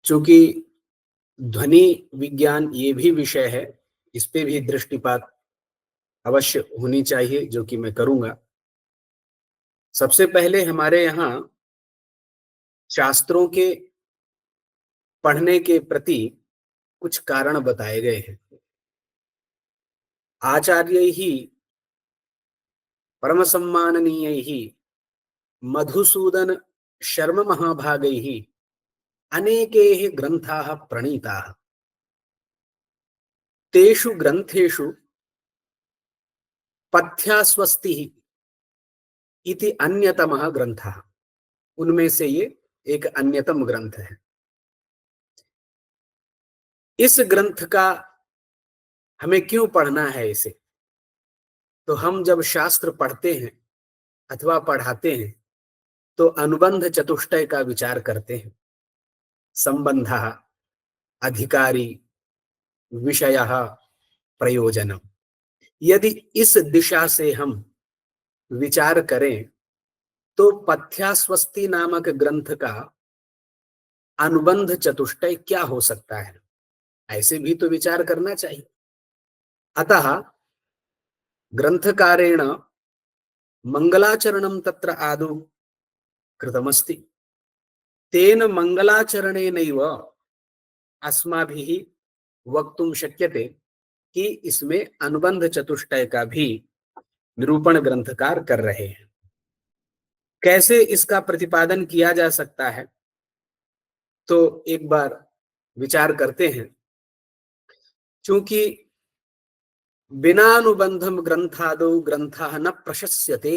चूंकि ध्वनि विज्ञान ये भी विषय है, इस पे भी दृष्टिपात अवश्य होनी चाहिए, जो कि मैं करूंगा। सबसे पहले हमारे यहाँ शास्त्रों के पढ़ने के प्रति कुछ कारण बताए गए हैं। आचार्यैः परम सम्माननीयैः मधुसूदन शर्म महाभागैः अनेकैः ग्रन्थाः प्रणीताः। तेषु ग्रन्थेषु पथ्यास्वस्तिः इति अन्यतमः ग्रन्थः, उनमें से ये एक अन्यतम ग्रंथ है। इस ग्रंथ का हमें क्यों पढ़ना है इसे? तो हम जब शास्त्र पढ़ते हैं अथवा पढ़ाते हैं तो अनुबंध चतुष्टय का विचार करते हैं। संबंधः, अधिकारी, विषयः, प्रयोजनम्। यदि इस दिशा से हम विचार करें तो पथ्यास्वस्ति नामक ग्रंथ का अनुबंध चतुष्टय क्या हो सकता है, ऐसे भी तो विचार करना चाहिए। अतः ग्रंथकारेण मंगलाचरणं तत्र आदौ कृतमस्ति। तेन मंगलाचरणेनैव अस्माभिः वक्तुं शक्यते कि इसमें अनुबंध चतुष्टय का भी निरूपण ग्रंथकार कर रहे हैं। कैसे इसका प्रतिपादन किया जा सकता है, तो एक बार विचार करते हैं। चूंकि बिनानुबंधम ग्रंथादौ ग्रंथः न प्रशस्यते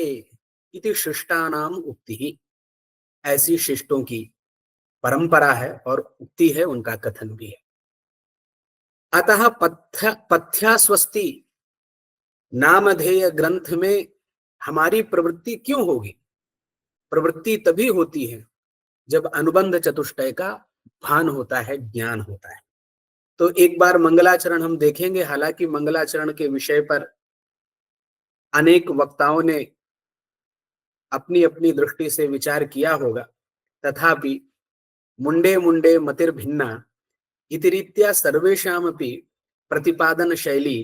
इति शिष्टानाम उक्तिः, ऐसी शिष्टों की परंपरा है और उक्ति है, उनका कथन भी है। अतः पथ्यास्वस्ति नामधेय ग्रंथ में हमारी प्रवृत्ति क्यों होगी? प्रवृत्ति तभी होती है जब अनुबंध चतुष्टय का भान होता है, ज्ञान होता है। तो एक बार मंगलाचरण हम देखेंगे। हालांकि मंगलाचरण के विषय पर अनेक वक्ताओं ने अपनी अपनी दृष्टि से विचार किया होगा, तथापि मुंडे मुंडे मतिर्भिन्ना इति रीत्या सर्वेषामपि प्रतिपादन शैली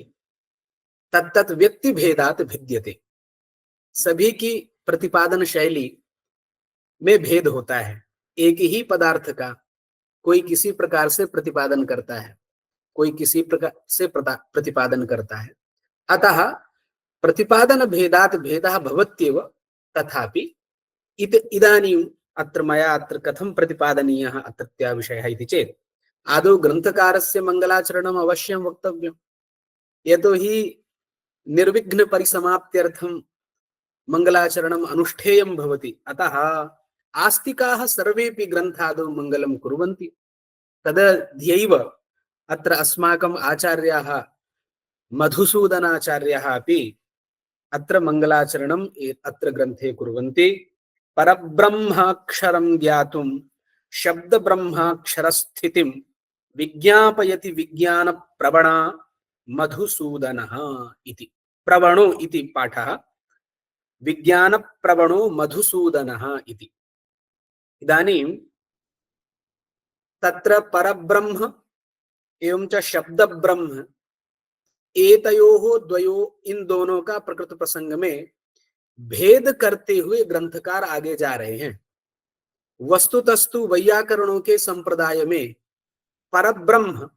तत्तत् व्यक्ति भेदात भिद्यते। सभी की प्रतिपादन शैली में भेद होता है। एक ही पदार्थ का कोई किसी प्रकार से प्रतिपादन करता है, कोई किसी प्रकार से प्रतिपादन करता है। अतः प्रतिपादन भेदात भेदः भवत्येव, तथापि इदानीम् अत्र मया अत्र कथं प्रतिपादनीयः अत्रत्या विषयः इति चेत् आदौ ग्रन्थकारस्य मङ्गलाचरणम् अवश्यं वक्तव्यम्। यतोहि निर्विघ्न परिसमाप्त्यर्थं मङ्गलाचरणम् अनुष्ठेयं भवति। अतः आस्तिकाः सर्वेपि ग्रन्थादौ मङ्गलं कुर्वन्ति। तदध्यैव अत्र अस्माकम् आचार्याः मधुसूदनाचार्याः अपि अत्र मङ्गलाचरणम् अत्र ग्रन्थे कुर्वन्ति। परब्रह्माक्षरं ज्ञातुं शब्दब्रह्माक्षरस्थितिं विज्ञापयति विज्ञानप्रवणा मधुसूदनः इति। प्रवणो इति पाठः, विज्ञानप्रवणो मधुसूदनः इति। इदानीं तत्र परब्रह्म एवं च शब्दब्रह्म, एतयोः द्वयोः, इन दोनों का प्रकृत प्रसंग में भेद करते हुए ग्रंथकार आगे जा रहे हैं। वस्तुतस्तु वैयाकरणों के संप्रदाय में परब्रह्म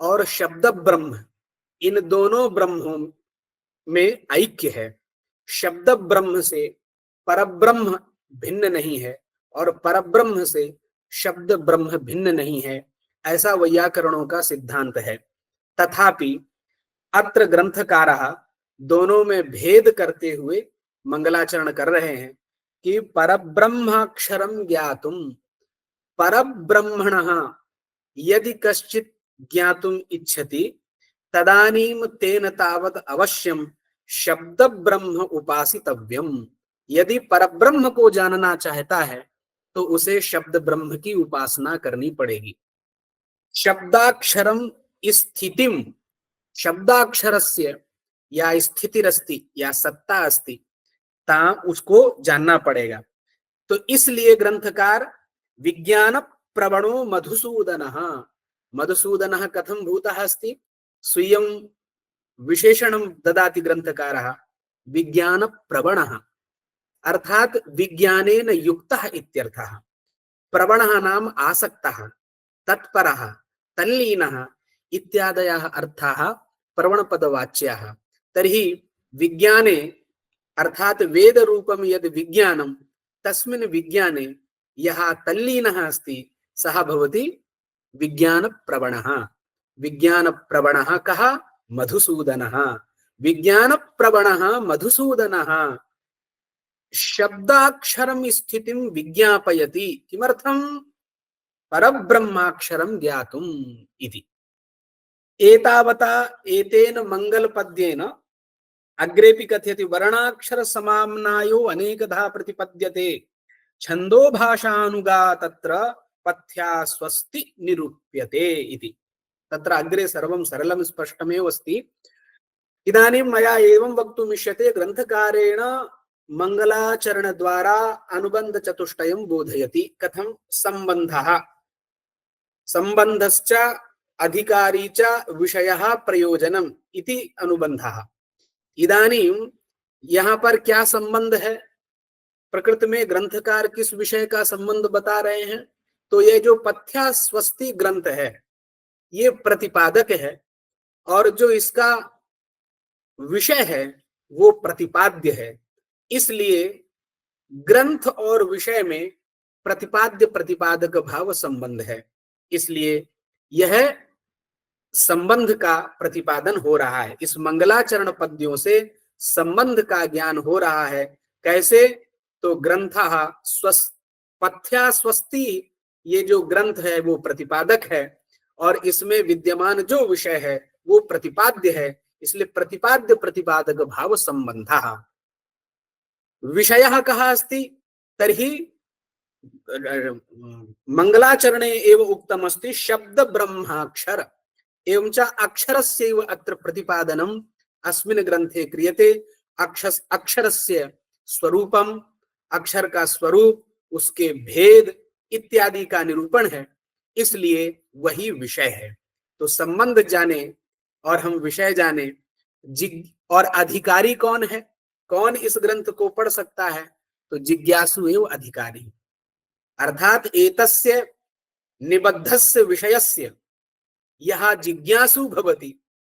और शब्द ब्रह्म, इन दोनों ब्रह्मों में ऐक्य है। शब्द ब्रह्म से परब्रह्म भिन्न नहीं है और परब्रह्म से शब्द ब्रह्म भिन्न नहीं है, ऐसा वैयाकरणों का सिद्धांत है। तथापि अत्र ग्रंथकारः दोनों में भेद करते हुए मंगलाचरण कर रहे हैं कि परब्रह्माक्षरं ज्ञातुं, परब्रह्मणः यदि कश्चित् ज्ञातुम् इच्छति तदानीं तेन तावत् अवश्यं शब्द ब्रह्म उपासितव्यम्। यदि परब्रह्म को जानना चाहता है तो उसे शब्द ब्रह्म की उपासना करनी पड़ेगी। शब्दाक्षरम स्थितिम, शब्दाक्षरस्य या स्थितिरस्ति या सत्ता अस्ति, ता उसको जानना पड़ेगा। तो इसलिए ग्रंथकार विज्ञान प्रवणो मधुसूदनः। मधुसूदनः कथं भूतः अस्ति? स्वीयं विशेषणं ददाति ग्रंथकारः, विज्ञान प्रवणः, अर्थात विज्ञानेन युक्तः इत्यर्थः। प्रवणः नाम आसक्तः, तत्परः, तल्लीनः इत्यादयः अर्थाः प्रवणपदवाच्याः। तर्हि विज्ञाने अर्थात वेद रूपम यद विज्ञानम, तस्मिन् विज्ञाने यः तल्लीनः अस्ति सः भवति विज्ञान प्रवणः। विज्ञान प्रवणः कः? मधुसूदनः। विज्ञान प्रवणः मधुसूदनः शब्दाक्षरं स्थितिं विज्ञापयति। किमर्थं? परब्रह्माक्षरं ज्ञातुम् इति। एतावता एतेन मंगलपद्येन अग्रेपि कथयति, वर्णाक्षर समाम्नायो अनेकधा प्रतिपद्यते, छंदो भाषानुगा तत्र पथ्या स्वस्ति निरूप्यते इति। तत्र अग्रे सर्वं सरलं स्पष्टमेव अस्ति। इदानीं मया एवं वक्तुम् इष्यते, ग्रन्थकारेण मंगलाचरण द्वारा अनुबंध चतुष्टयं बोधयति। कथं? संबंधः, संबंधश्च अधिकारी च विषयः प्रयोजनम् इति अनुबंधः। इदानीं यहाँ पर क्या संबंध है? प्रकृति में ग्रंथकार किस विषय का संबंध बता रहे हैं? तो ये जो पथ्या स्वस्ति ग्रंथ है ये प्रतिपादक है, और जो इसका विषय है वो प्रतिपाद्य है। इसलिए ग्रंथ और विषय में प्रतिपाद्य प्रतिपादक भाव संबंध है। इसलिए यह संबंध का प्रतिपादन हो रहा है। इस मंगलाचरण पद्यों से संबंध का ज्ञान हो रहा है। कैसे? तो ग्रंथः पथ्या स्वस्ति, ये जो ग्रंथ है वो प्रतिपादक है, और इसमें विद्यमान जो विषय है वो प्रतिपाद्य है। इसलिए प्रतिपाद्य प्रतिपादक भाव संबंधः। विषयः कः अस्ति? तर्हि मंगलाचरणे एव उक्तमस्ति शब्द ब्रह्माक्षर एवं च अक्षरस्यैव अत्र प्रतिपादनम् अस्मिन् ग्रंथे क्रियते। अक्षरस्य स्वरूपम, अक्षर का स्वरूप, उसके भेद इत्यादि का निरूपण है, इसलिए वही विषय है। तो संबंध जाने और हम विषय जाने। और अधिकारी कौन है? कौन इस ग्रंथ को पढ़ सकता है? तो जिज्ञासु एव अधिकारी, अर्थात एतस्य निबद्धस्य विषयस्य यः जिज्ञासु भवति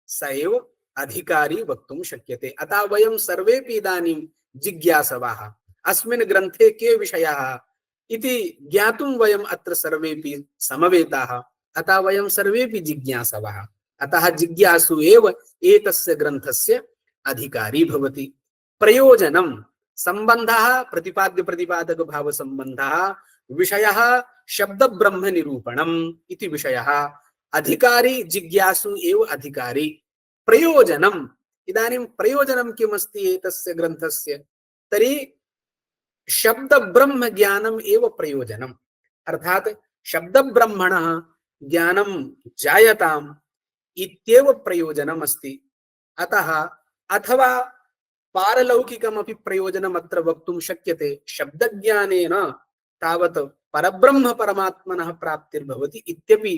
स एव अधिकारी वक्तुं शक्यते। अतः वयं सर्वेपि इदानीं जिज्ञासवाः, अस्मिन् ग्रन्थे के विषयाः इति ज्ञातुं वयम् अत्र सर्वेपि समवेताः। अतः वयं सर्वेपि जिज्ञासवाः। अतः जिज्ञासु एव एतस्य ग्रन्थस्य अधिकारी भवति। प्रयोजनं संबंधः प्रतिपाद्य प्रतिपादक भाव संबंधः, विषयः शब्द ब्रह्म निरूपणम् इति विषयः, अधिकारी जिज्ञासु एव अधिकारी। प्रयोजनम्, इदानीं प्रयोजनं किमस्ति एतस्य ग्रन्थस्य? तर्हि शब्द ब्रह्म ज्ञानम् एव प्रयोजनम्, अर्थात शब्द ब्रह्मणः ज्ञानं जायताम् इत्येव प्रयोजनम् अस्ति। अतः अथवा पारलौकिकमपि प्रयोजनम् अत्र वक्तुं शक्यते। शब्दज्ञानेन तावत् परब्रह्म परमात्मनः प्राप्तिर्भवति इत्यपि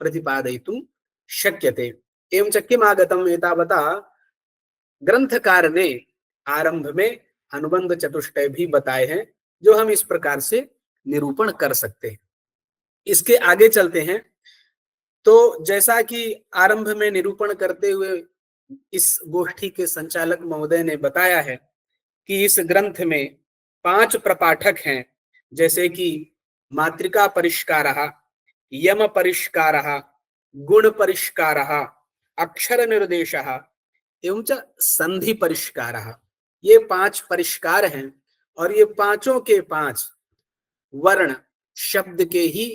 प्रतिपादयितुं शक्यते। एवं च किम् आगतम् एतावता ग्रंथकार ने आरंभ में अनुबंध चतुष्टय भी बताए हैं, जो हम इस प्रकार से निरूपण कर सकते हैं। इसके आगे चलते हैं। तो जैसा कि आरंभ में निरूपण करते हुए इस गोष्ठी के संचालक महोदय ने बताया है कि इस ग्रंथ में 5 प्रपाठक हैं, जैसे कि मातृका परिष्कारः, यम परिष्कारः, गुण परिष्कारः, अक्षर निर्देशः एवं च संधि परिष्कारः। ये 5 परिष्कार हैं, और ये पांचों के 5 वर्ण शब्द के ही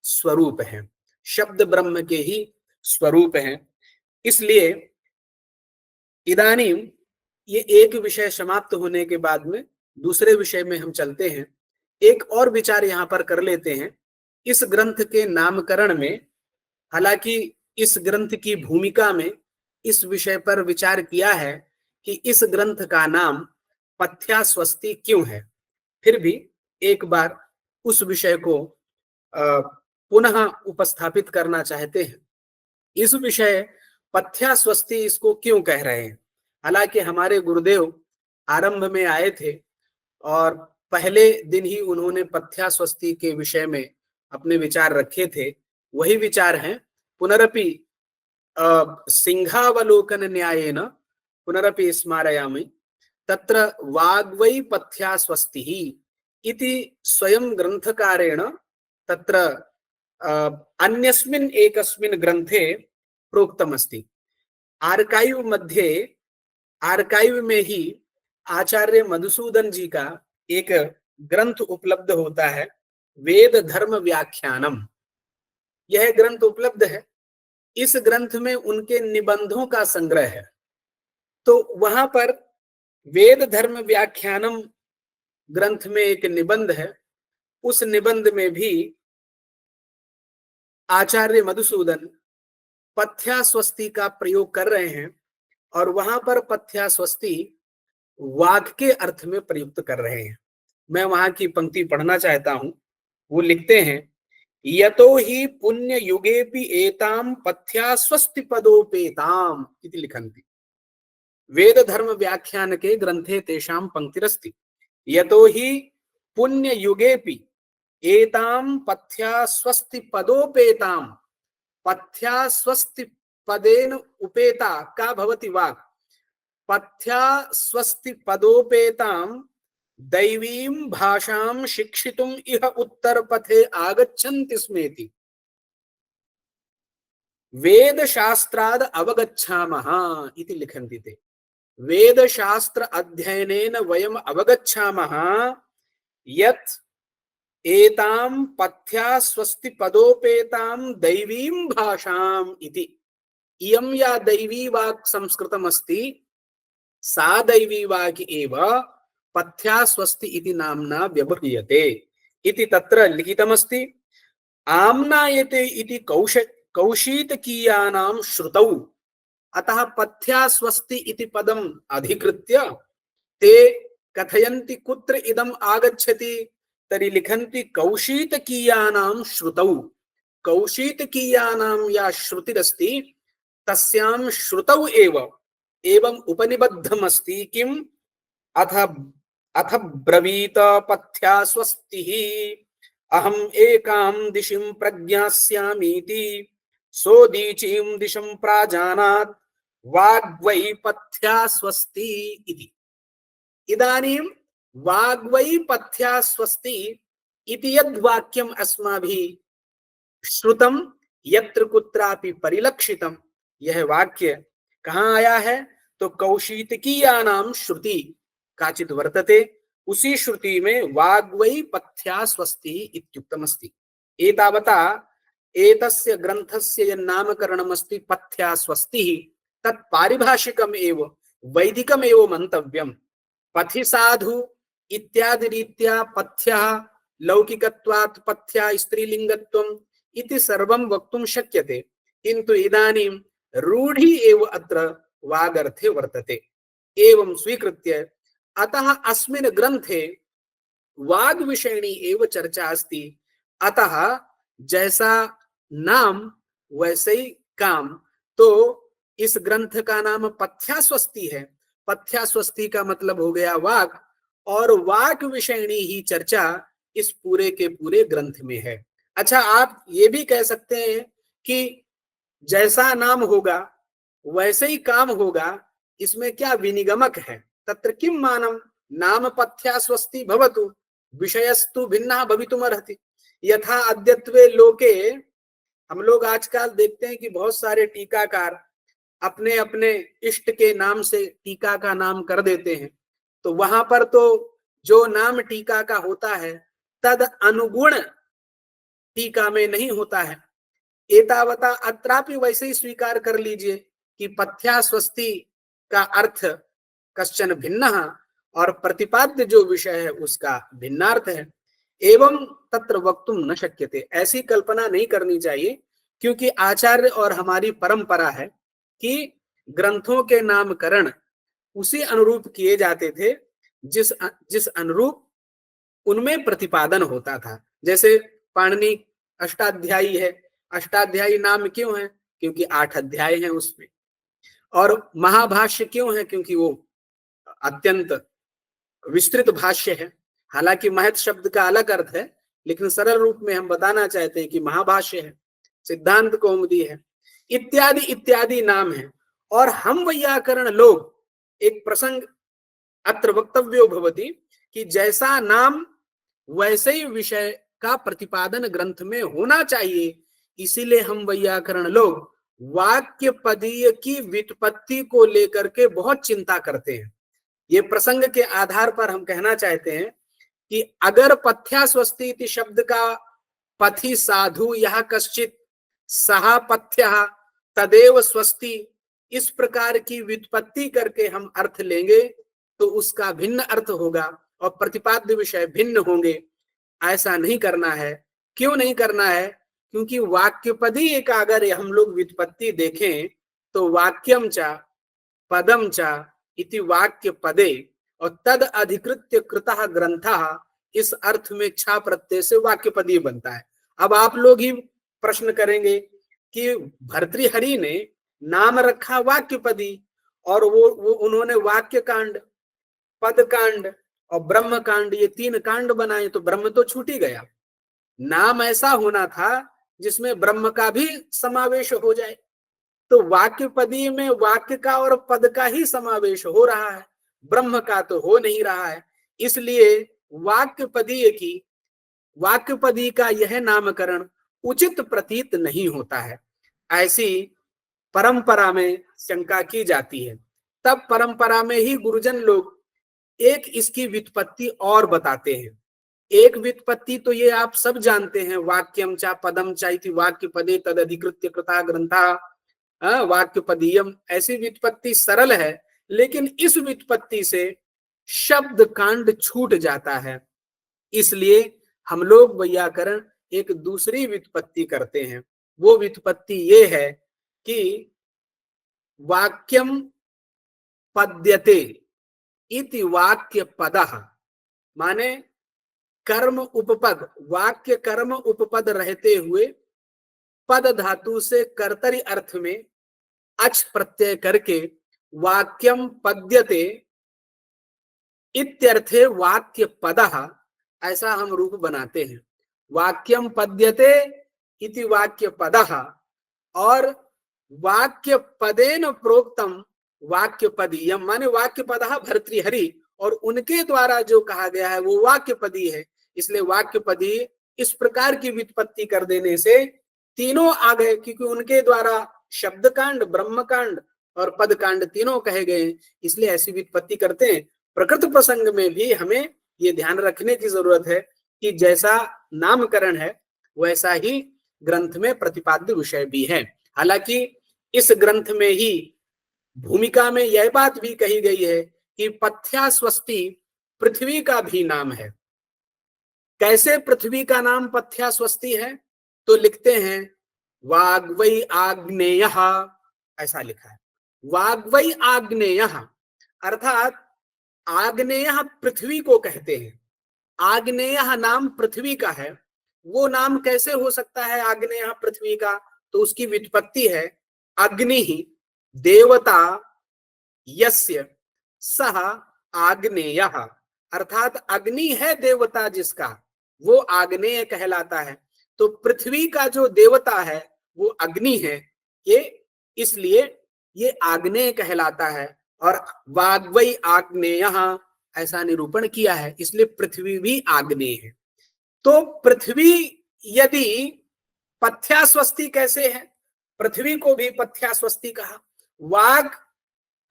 स्वरूप हैं, शब्द ब्रह्म के ही स्वरूप हैं। इसलिए इदानीं ये एक विषय समाप्त होने के बाद में दूसरे विषय में हम चलते हैं। एक और विचार यहाँ पर कर लेते हैं। इस ग्रंथ के नामकरण में, हालांकि इस ग्रंथ की भूमिका में इस विषय पर विचार किया है कि इस ग्रंथ का नाम पथ्या स्वस्ति क्यों है, फिर भी एक बार उस विषय को पुनः उपस्थापित करना चाहते हैं। इस विषय पथ्यास्वस्ति इसको क्यों कह रहे हैं? हालांकि हमारे गुरुदेव आरंभ में आए थे और पहले दिन ही उन्होंने पथ्यास्वस्ति के विषय में अपने विचार रखे थे। वही विचार हैं पुनरपि सिंहावलोकन न्यायेन पुनरपि स्मारयामि। तत्र वाग्वै पथ्यास्वस्तिः इति स्वयं ग्रंथकारेण तत्र अन्यस्मिन् एकस्मिन् ग्रंथे प्रोक्तमस्ति। आर्काइव मध्ये, आर्काइव में ही आचार्य मधुसूदन जी का एक ग्रंथ उपलब्ध होता है, वेद धर्म व्याख्यानम। यह ग्रंथ उपलब्ध है। इस ग्रंथ में उनके निबंधों का संग्रह है। तो वहां पर वेद धर्म व्याख्यानम ग्रंथ में एक निबंध है। उस निबंध में भी आचार्य मधुसूदन पथ्यास्वस्ति का प्रयोग कर रहे हैं और वहां पर पथ्यास्वस्ति वाक के अर्थ में प्रयुक्त कर रहे हैं। मैं वहां की पंक्ति पढ़ना चाहता हूं। वो लिखते हैं, यतो हि पुण्य युगेपि एताम पथ्यास्वस्ति पदोपेताम इति लिखन्ति। वेद धर्म व्याख्यान के ग्रंथे तेषां पंक्तिरस्ति, यतो हि पुण्य युगेपि एताम पथ्यास्वस्ति पदोपेताम। पथ्यास्वस्ति पदेन उपेता का भवति वाक्। पथ्यास्वस्ति पदोपेताम दैवीं भाषां शिक्षितुम इह उत्तर पथे आगच्छन्ति स्मेति। वेद शास्त्राद अवगच्छामः इति लिखन्ति ते। वेद शास्त्र अध्ययनेन वयम अवगच्छामः यत् एतां पथ्यास्वस्ति पदोपेतां दैवीं भाषाम् इति। इयं या दैवी वाक् संस्कृतमस्ति सा दैवी वाक् एव पथ्यास्वस्ति इति नाम्ना व्यवह्रियते इति तत्र लिखितमस्ति। आम्नायते इति कौशीतकीयानां श्रुतौ। अतः पथ्यास्वस्ति इति पदम् अधिकृत्य ते कथयन्ति कुत्र इदम् आगच्छति, तर्हि लिखन्ति कौशीतकीयानां श्रुतौ। कौशीतकीयानां या श्रुतिरस्ति तस्यां श्रुतौ एव एवं उपनिबद्धमस्ति किम् अथ ब्रवीत पथ्यास्वस्तिः अहम् एकां दिशिं प्रज्ञास्यामीति सोदीचीं दिशं प्राजानात् वाग्वै पथ्यास्वस्ति इति। इदानीं वाग्वै पथ्यास्वस्ति इति यद् वाक्यम् अस्माभिः श्रुतं यत्र कुत्रापि परिलक्षितं, यह वाक्य कहाँ आया है? तो कौशीतकीयानां श्रुति काचित् वर्तते। उसी श्रुति में वाग्वै पथ्यास्वस्ति इत्युक्तमस्ति। एतावता एतस्य ग्रन्थस्य यन्नामकरणमस्ति पथ्यास्वस्तिः तत् पारिभाषिकम् एव वैदिकम् एव मन्तव्यम्। पथि साधु इत्यादि रीत्या पथ्यः लौकिकत्वात् पथ्या स्त्रीलिङ्गत्वम् इति सर्वं वक्तुं शक्यते, किन्तु इदानीं रूढि एव अत्र वागर्थे वर्तते। एवं स्वीकृत्य अतः अस्मिन् ग्रन्थे वाग् विषयिणी एव चर्चा अस्ति। अतः जैसा नाम वैसे ही काम। तो इस ग्रंथ का नाम पथ्यास्वस्ति है। पथ्यास्वस्ति का मतलब हो गया वाक, और वाक विषयिणी ही चर्चा इस पूरे के पूरे ग्रंथ में है। अच्छा, आप ये भी कह सकते हैं कि जैसा नाम होगा वैसे ही काम होगा, इसमें क्या विनिगमक है? तत्र किम मानम नाम पथ्यास्वस्ति भवतु विषयस्तु भिन्नः भवितुमर्हति। यथा अद्यत्वे लोके हम लोग आजकल देखते हैं कि बहुत सारे टीकाकार अपने अपने इष्ट के नाम से टीका का नाम कर देते हैं। तो वहां पर तो जो नाम टीका का होता है तद अनुगुण टीका में नहीं होता है। एतावता अत्रापि वैसे ही स्वीकार कर लीजिए कि पथ्यास्वस्ति का अर्थ कश्चन भिन्नः और प्रतिपाद्य जो विषय है उसका भिन्नार्थ है। एवं तत्र वक्तुम न शक्यते, ऐसी कल्पना नहीं करनी चाहिए, क्योंकि आचार्य और हमारी परंपरा है कि ग्रंथों के नामकरण उसी अनुरूप किए जाते थे जिस अनुरूप उनमें प्रतिपादन होता था। जैसे पाणिनि अष्टाध्यायी है। अष्टाध्यायी नाम क्यों है? क्योंकि 8 अध्याय हैं उसमें। और महाभाष्य क्यों है? क्योंकि वो अत्यंत विस्तृत भाष्य है। हालांकि महत शब्द का अलग अर्थ है, लेकिन सरल रूप में हम बताना चाहते हैं कि महाभाष्य है, सिद्धांत कौमुदी है, इत्यादि इत्यादि नाम है। और हम वैयाकरण लोग, एक प्रसंग अत्र वक्तव्यो भवति कि जैसा नाम वैसे ही विषय का प्रतिपादन ग्रंथ में होना चाहिए। इसीलिए हम वैयाकरण लोग वाक्य पदीय की व्युत्पत्ति को लेकर के बहुत चिंता करते हैं। ये प्रसंग के आधार पर हम कहना चाहते हैं कि अगर पथ्या स्वस्ति इति शब्द का पथि साधु यह कश्चित सहा पथ्य तदेव स्वस्ति, इस प्रकार की व्युत्पत्ति करके हम अर्थ लेंगे तो उसका भिन्न अर्थ होगा और प्रतिपाद्य विषय भिन्न होंगे। ऐसा नहीं करना है। क्यों नहीं करना है? क्योंकि वाक्यपदी एक अगर हम लोग व्युत्पत्ति देखें तो वाक्यम चा पदम चा इति वाक्य पदे और तद अधिकृत्य कृतः ग्रंथः, इस अर्थ में छा प्रत्यय से वाक्य पदी बनता है। अब आप लोग ही प्रश्न करेंगे कि भर्तृहरि ने नाम रखा वाक्य पदी और वो उन्होंने वाक्य कांड, पद कांड और ब्रह्म कांड, ये 3 कांड बनाए, तो ब्रह्म तो छूट ही गया। नाम ऐसा होना था जिसमें ब्रह्म का भी समावेश हो जाए। तो वाक्य पदी में वाक्य का और पद का ही समावेश हो रहा है, ब्रह्म का तो हो नहीं रहा है। इसलिए वाक्य पदी का यह नामकरण उचित प्रतीत नहीं होता है। ऐसी परंपरा में शंका की जाती है। तब परंपरा में ही गुरुजन लोग एक इसकी व्युत्पत्ति और बताते हैं। एक व्युत्पत्ति तो ये आप सब जानते हैं, वाक्यम चा पदम चा इति वाक्य पदे तद अधिकृत्य कृता ग्रंथा, वाक्य पदीयम, ऐसी व्युत्पत्ति सरल है। लेकिन इस व्युत्पत्ति से शब्द कांड छूट जाता है। इसलिए हम लोग वैयाकरण एक दूसरी व्युत्पत्ति करते हैं। वो व्युत्पत्ति ये है कि वाक्यम पद्यते इति वाक्य पदः, माने कर्म उपपद, वाक्य कर्म उपपद रहते हुए पद धातु से कर्तरी अर्थ में अच प्रत्यय करके वाक्यम पद्यते इत्यर्थे वाक्य पदः, ऐसा हम रूप बनाते हैं। वाक्यम पद्यते इति वाक्य पदः और वाक्य पदेन प्रोक्तम वाक्य पदीयम, माने वाक्य पदः भर्तृहरि, और उनके द्वारा जो कहा गया है वो वाक्य पदी है। इसलिए वाक्य पदी इस प्रकार की व्युत्पत्ति कर देने से तीनों आ गए, क्योंकि उनके द्वारा शब्द कांड, ब्रह्म कांड और पद कांड तीनों कहे गए। इसलिए ऐसी व्युत्पत्ति करते हैं। प्रकृत प्रसंग में भी हमें ये ध्यान रखने की जरूरत है कि जैसा नामकरण है वैसा ही ग्रंथ में प्रतिपाद्य विषय भी है। हालांकि इस ग्रंथ में ही भूमिका में यह बात भी कही गई है कि पथ्या स्वस्ति पृथ्वी का भी नाम है। कैसे पृथ्वी का नाम पथ्या स्वस्ति है? तो लिखते हैं वाग्वै आग्नेयः, ऐसा लिखा है, वाग्वै आग्नेयः, अर्थात आग्नेय पृथ्वी को कहते हैं। आग्नेय नाम पृथ्वी का है। वो नाम कैसे हो सकता है आग्नेय पृथ्वी का? तो उसकी व्युत्पत्ति है अग्नि देवता यस्य सह आग्नेय, अर्थात अग्नि है देवता जिसका, वो आग्नेय कहलाता है। तो पृथ्वी का जो देवता है वो अग्नि है, ये इसलिए ये आग्नेय कहलाता है। और वाग्वै आग्नेयः ऐसा निरूपण किया है, इसलिए पृथ्वी भी आग्नेय है। तो पृथ्वी यदि पथ्या स्वस्ति कैसे है? पृथ्वी को भी पथ्या स्वस्ति कहा, वाग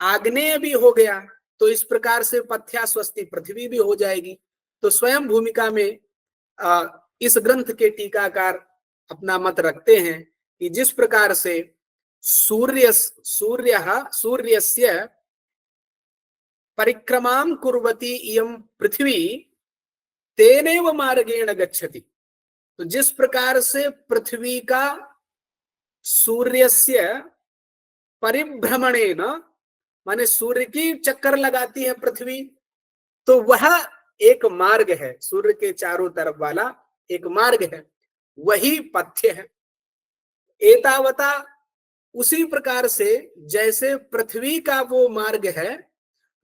आग्नेय भी हो गया, तो इस प्रकार से पथ्या स्वस्ति पृथ्वी भी हो जाएगी। तो स्वयं भूमिका में इस ग्रंथ के टीकाकार अपना मत रखते हैं कि जिस प्रकार से सूर्यस्य परिक्रमां कुर्वती इयं पृथ्वी तेनेव मार्गेण गच्छति, तो जिस प्रकार से पृथ्वी का सूर्यस्य परिभ्रमणेन, माने सूर्य की चक्कर लगाती है पृथ्वी, तो वह एक मार्ग है, सूर्य के चारों तरफ वाला एक मार्ग है। वही पथ्य है। एतावता उसी प्रकार से जैसे पृथ्वी का वो मार्ग है,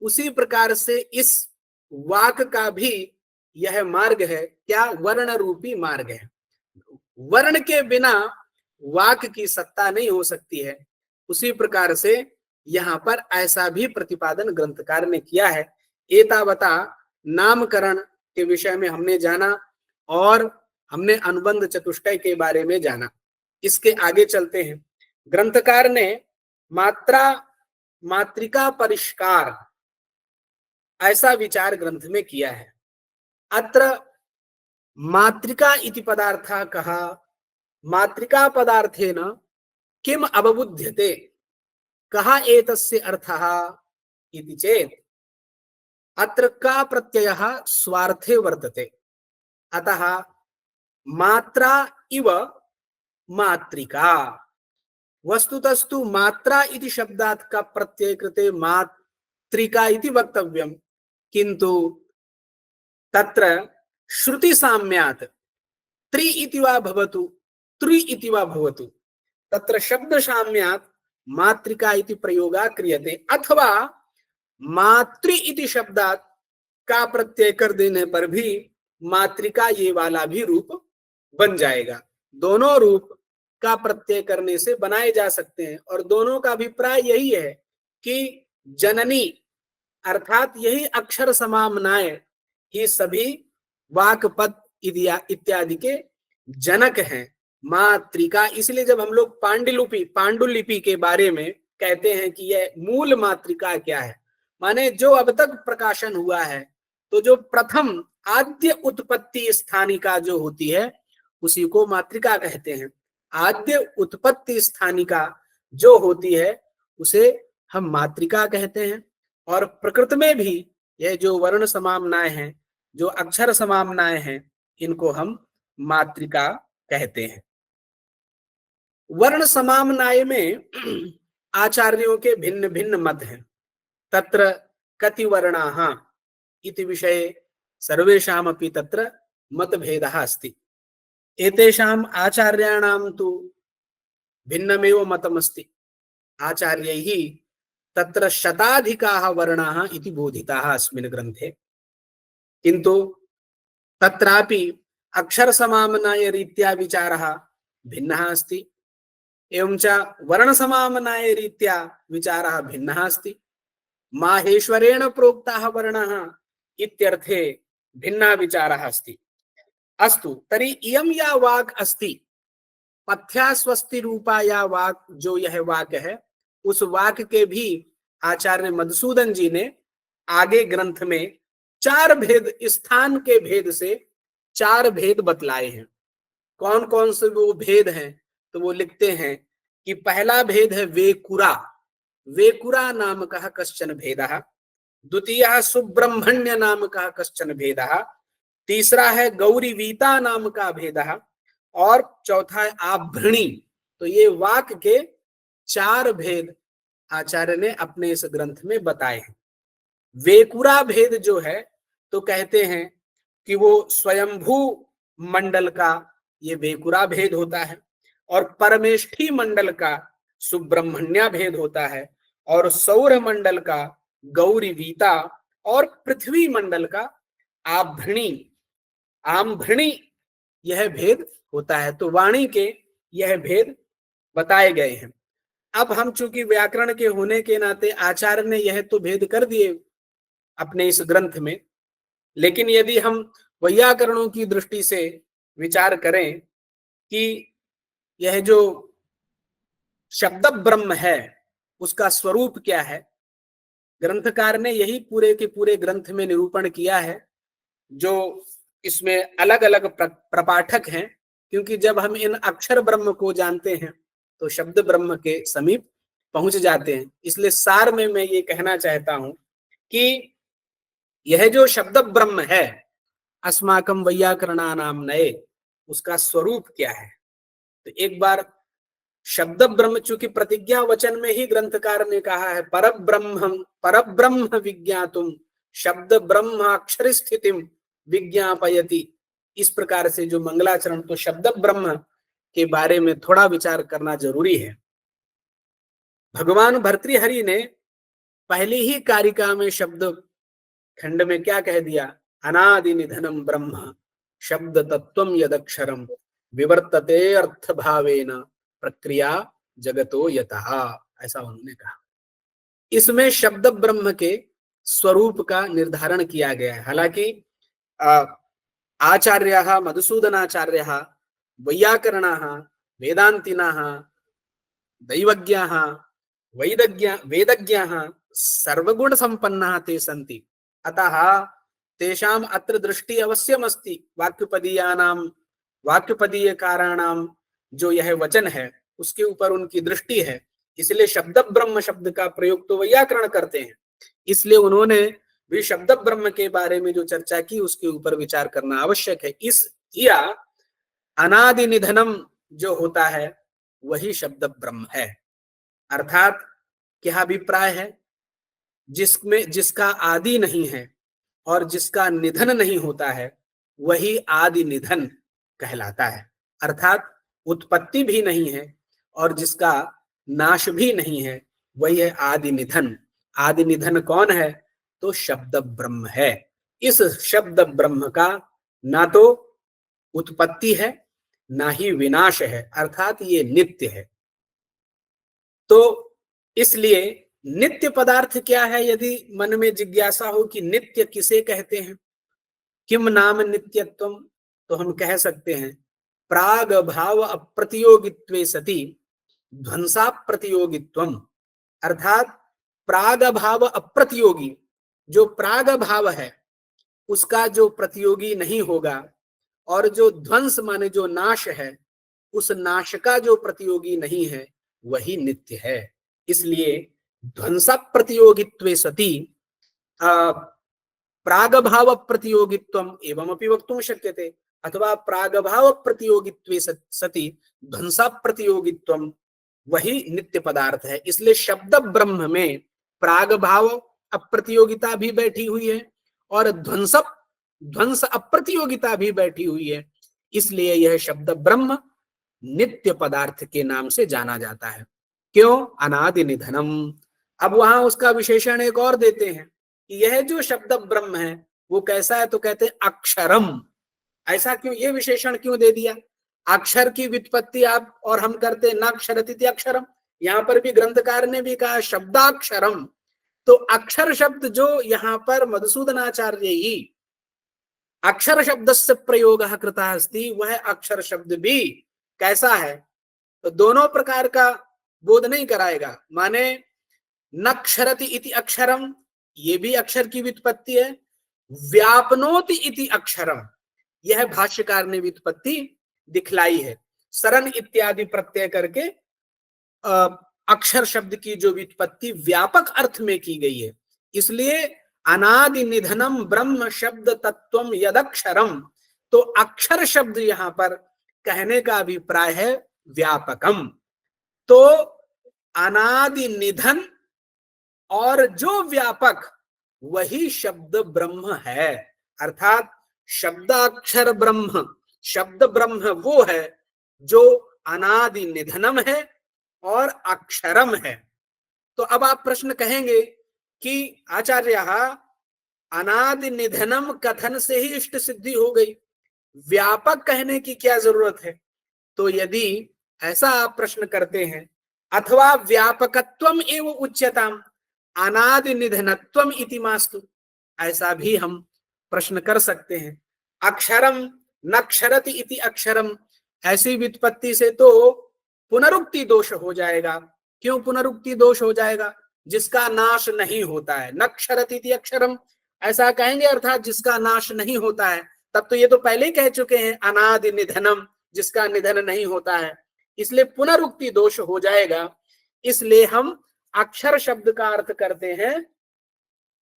उसी प्रकार से इस वाक का भी यह मार्ग है। क्या? वर्ण रूपी मार्ग है। वर्ण के बिना वाक की सत्ता नहीं हो सकती है। उसी प्रकार से यहाँ पर ऐसा भी प्रतिपादन ग्रंथकार ने किया है। एतावता नामकरण के विषय में हमने जाना और हमने अनुबंध चतुष्टय के बारे में जाना। इसके आगे चलते हैं। ग्रंथकार ने मात्रा मात्रिका परिष्कार ऐसा विचार ग्रंथ में किया है। अत्र मात्रिका इति पदार्थः कहा, मात्रिका पदार्थेन किम अवबुध्यते, कहा एतस्य अर्थः इति चेत् अत्र का प्रत्ययः स्वार्थे वर्तते। अतः मात्रा इव मात्रिका। वस्तुतस्तु मात्रा इति शब्दात् का प्रत्यय कृते मात्रिका इति वक्तव्यम्, किन्तु तत्र श्रुति साम्यात् त्रि इति वा भवतु त्रि इति वा भवतु, तत्र शब्द साम्यात् मात्रिका इति प्रयोगः क्रियते, अथवा मातृ इति शब्दात् का प्रत्यय कर देने पर भी मात्रिका ये वाला भी रूप बन जाएगा। दोनों रूप का प्रत्यय करने से बनाए जा सकते हैं और दोनों का अभिप्राय यही है कि जननी अर्थात यही अक्षर समामनाएं ही सभी वाक्पद इत्यादि के जनक हैं। मात्रिका, इसलिए जब हम लोग पांडुलिपि के बारे में कहते हैं कि यह मूल मात्रिका क्या है, माने जो अब तक प्रकाशन हुआ है, तो जो प्रथम आद्य उत्पत्ति स्थानिका जो होती है उसी को मात्रिका कहते हैं। आद्य उत्पत्ति स्थानिका जो होती है उसे हम मात्रिका कहते हैं। और प्रकृति में भी यह जो वर्ण समामनाएं हैं, जो अक्षर समामनाएं हैं, इनको हम मात्रिका कहते हैं। वर्ण समामनाएं में आचार्यों के भिन्न भिन्न मत हैं। तत्र कति वर्णाः इति विषये सर्वेषामपि तत्र मतभेदः अस्ति। एतेषाम् आचार्याणां तु भिन्नमेव मतमस्ति। आचार्यैः तत्र शताधिकाः वर्णाः इति बोधिताः अस्मिन् ग्रन्थे, किन्तु तत्रापि अक्षर समामनाय रीत्या विचारः भिन्नः अस्ति, एवं च वर्ण समामनाय रीत्या विचारः भिन्नः अस्ति। माहेश्वरेण प्रोक्ताः वर्णाः इत्यर्थे भिन्नः विचारः अस्ति। अस्तु, तर्हि इयं या वाक् अस्ति, पथ्यास्वस्ति रूपा या वाक्, जो यह वाक्य है, उस वाक्य के भी आचार्य मधुसूदन जी ने आगे ग्रंथ में चार भेद, स्थान के भेद से चार भेद बतलाए हैं। कौन कौन से वो भेद हैं? तो वो लिखते हैं कि पहला भेद है वेकुरा, वेकुरा नामकः कश्चन भेदः। द्वितीयः सुब्रह्मण्य नामकः कश्चन भेदः। तीसरा है गौरीवीता नाम का भेदः और चौथा है आभृणी। तो ये वाक्य के चार भेद आचार्य ने अपने इस ग्रंथ में बताए हैं। वेकुरा भेद जो है, तो कहते हैं कि वो स्वयंभू मंडल का ये वेकुरा भेद होता है, और परमेष्ठी मंडल का सुब्रह्मण्य भेद होता है, और सौर मंडल का गौरीवीता, और पृथ्वी मंडल का आम्भृणी यह भेद होता है। तो वाणी के यह भेद बताए गए हैं। अब हम चूंकि व्याकरण के होने के नाते आचार्य ने यह तो भेद कर दिए अपने इस ग्रंथ में, लेकिन यदि हम वैयाकरणों की दृष्टि से विचार करें कि यह जो शब्द ब्रह्म है उसका स्वरूप क्या है, ग्रंथकार ने यही पूरे के पूरे ग्रंथ में निरूपण किया है। जो इसमें अलग अलग प्रपाठक हैं, क्योंकि जब हम इन अक्षर ब्रह्म को जानते हैं तो शब्द ब्रह्म के समीप पहुंच जाते हैं। इसलिए सार में मैं ये कहना चाहता हूं कि यह जो शब्द ब्रह्म है अस्माकं वैयाकरणानां नये, उसका स्वरूप क्या है। तो एक बार शब्द ब्रह्म, चूंकि प्रतिज्ञा वचन में ही ग्रंथकार ने कहा है परब्रह्म विज्ञातुम शब्द ब्रह्म अक्षर स्थितिम विज्ञापयति, इस प्रकार से जो मंगलाचरण, तो शब्द ब्रह्म के बारे में थोड़ा विचार करना जरूरी है। भगवान भर्तृहरि ने पहली ही कारिका में शब्द खंड में क्या कह दिया? अनादि निधनम ब्रह्म शब्द तत्वम यदक्षरम विवर्तते अर्थ भावेन प्रक्रिया जगतो यतः, ऐसा उन्होंने कहा। इसमें शब्द ब्रह्म के स्वरूप का निर्धारण किया गया है। हालांकि आचार्याः मधुसूदनाचार्याः वैयाकरणाः वेदांतिनाः दैवज्ञाः वेदज्ञाः सर्वगुण संपन्नाः ते सन्ति, अतः तेषाम् अत्र दृष्टि अवश्यमस्ति। वाक्यपदीयकाराणां जो यह वचन है उसके ऊपर उनकी दृष्टि है, इसलिए शब्द ब्रह्म शब्द का प्रयोग तो वैयाकरण करते हैं। इसलिए उन्होंने भी शब्द ब्रह्म के बारे में जो चर्चा की उसके ऊपर विचार करना आवश्यक है। इस या अनादि निधनम जो होता है वही शब्द ब्रह्म है। अर्थात क्या अभिप्राय है? जिसका आदि नहीं है और जिसका निधन नहीं होता है वही आदि निधन कहलाता है। अर्थात उत्पत्ति भी नहीं है और जिसका नाश भी नहीं है वही है आदि निधन। आदि निधन कौन है? तो शब्द ब्रह्म है। इस शब्द ब्रह्म का ना तो उत्पत्ति है ना ही विनाश है, अर्थात ये नित्य है। तो इसलिए नित्य पदार्थ क्या है? यदि मन में जिज्ञासा हो कि नित्य किसे कहते हैं, किम नाम नित्यत्वम, तो हम कह सकते हैं प्राग भाव अप्रतियोगित्वे सति ध्वंसा प्रतियोगित्वम। अर्थात प्राग भाव अप्रतियोगी, जो प्राग भाव है उसका जो प्रतियोगी नहीं होगा, और जो ध्वंस माने जो नाश है उस नाश का जो प्रतियोगी नहीं है वही नित्य है। इसलिए ध्वंस प्रतियोगित्वे सति प्रागभाव प्रतियोगित्वम एवमपि वक्तुं शक्यते, अथवा प्रागभाव प्रतियोगित्वे सति ध्वंस प्रतियोगित्वम वही नित्य पदार्थ है। इसलिए शब्द ब्रह्म में प्रागभाव अप्रतियोगिता भी बैठी हुई है और ध्वंस अप्रतियोगिता भी बैठी हुई है। इसलिए यह शब्द ब्रह्म नित्य पदार्थ के नाम से जाना जाता है। क्यों? अनादि निधनम। अब वहां उसका विशेषण एक और देते हैं कि यह जो शब्द ब्रह्म है वो कैसा है? तो कहते हैं अक्षरम। ऐसा क्यों, ये विशेषण क्यों दे दिया? अक्षर की व्युत्पत्ति आप और हम करते न अक्षरति अक्षरम, यहां पर भी ग्रंथकार ने भी कहा शब्दाक्षरम। तो अक्षर शब्द जो यहाँ पर मधुसूदनाचार्य ही अक्षर शब्द से प्रयोग कृता अस्ति, वह अक्षर शब्द भी कैसा है? तो दोनों प्रकार का बोध नहीं कराएगा। माने नक्षरति इति अक्षरम, ये भी अक्षर की व्युत्पत्ति है। व्यापनोति इति अक्षरम, यह भाष्यकार ने व्युत्पत्ति दिखलाई है। सरन इत्यादि प्रत्यय करके अक्षर शब्द की जो व्युत्पत्ति व्यापक अर्थ में की गई है। इसलिए अनादि निधनम ब्रह्म शब्द तत्वम यदक्षरम, तो अक्षर शब्द यहां पर कहने का अभिप्राय है व्यापकम। तो अनादि निधन और जो व्यापक वही शब्द ब्रह्म है। अर्थात शब्दाक्षर ब्रह्म, शब्द ब्रह्म वो है जो अनादि निधनम है और अक्षरम है। तो अब आप प्रश्न कहेंगे कि आचार्य अनादि निधनम कथन से ही इष्ट सिद्धि हो गई, व्यापक कहने की क्या जरूरत है? तो यदि ऐसा आप प्रश्न करते हैं, अथवा व्यापकत्वम एव उच्यताम अनादि निधनत्वम इति मास्तु, ऐसा भी हम प्रश्न कर सकते हैं। अक्षरम नक्षरति इति अक्षरम, ऐसी व्युत्पत्ति से तो पुनरुक्ति दोष हो जाएगा। क्यों पुनरुक्ति दोष हो जाएगा? जिसका नाश नहीं होता है। नक्षरति इति अक्षरम ऐसा कहेंगे अर्थात जिसका नाश नहीं होता है, तब तो ये तो पहले ही कह चुके हैं अनादि निधनम, जिसका निधन नहीं होता है, इसलिए पुनरुक्ति दोष हो जाएगा। इसलिए हम अक्षर शब्द का अर्थ करते हैं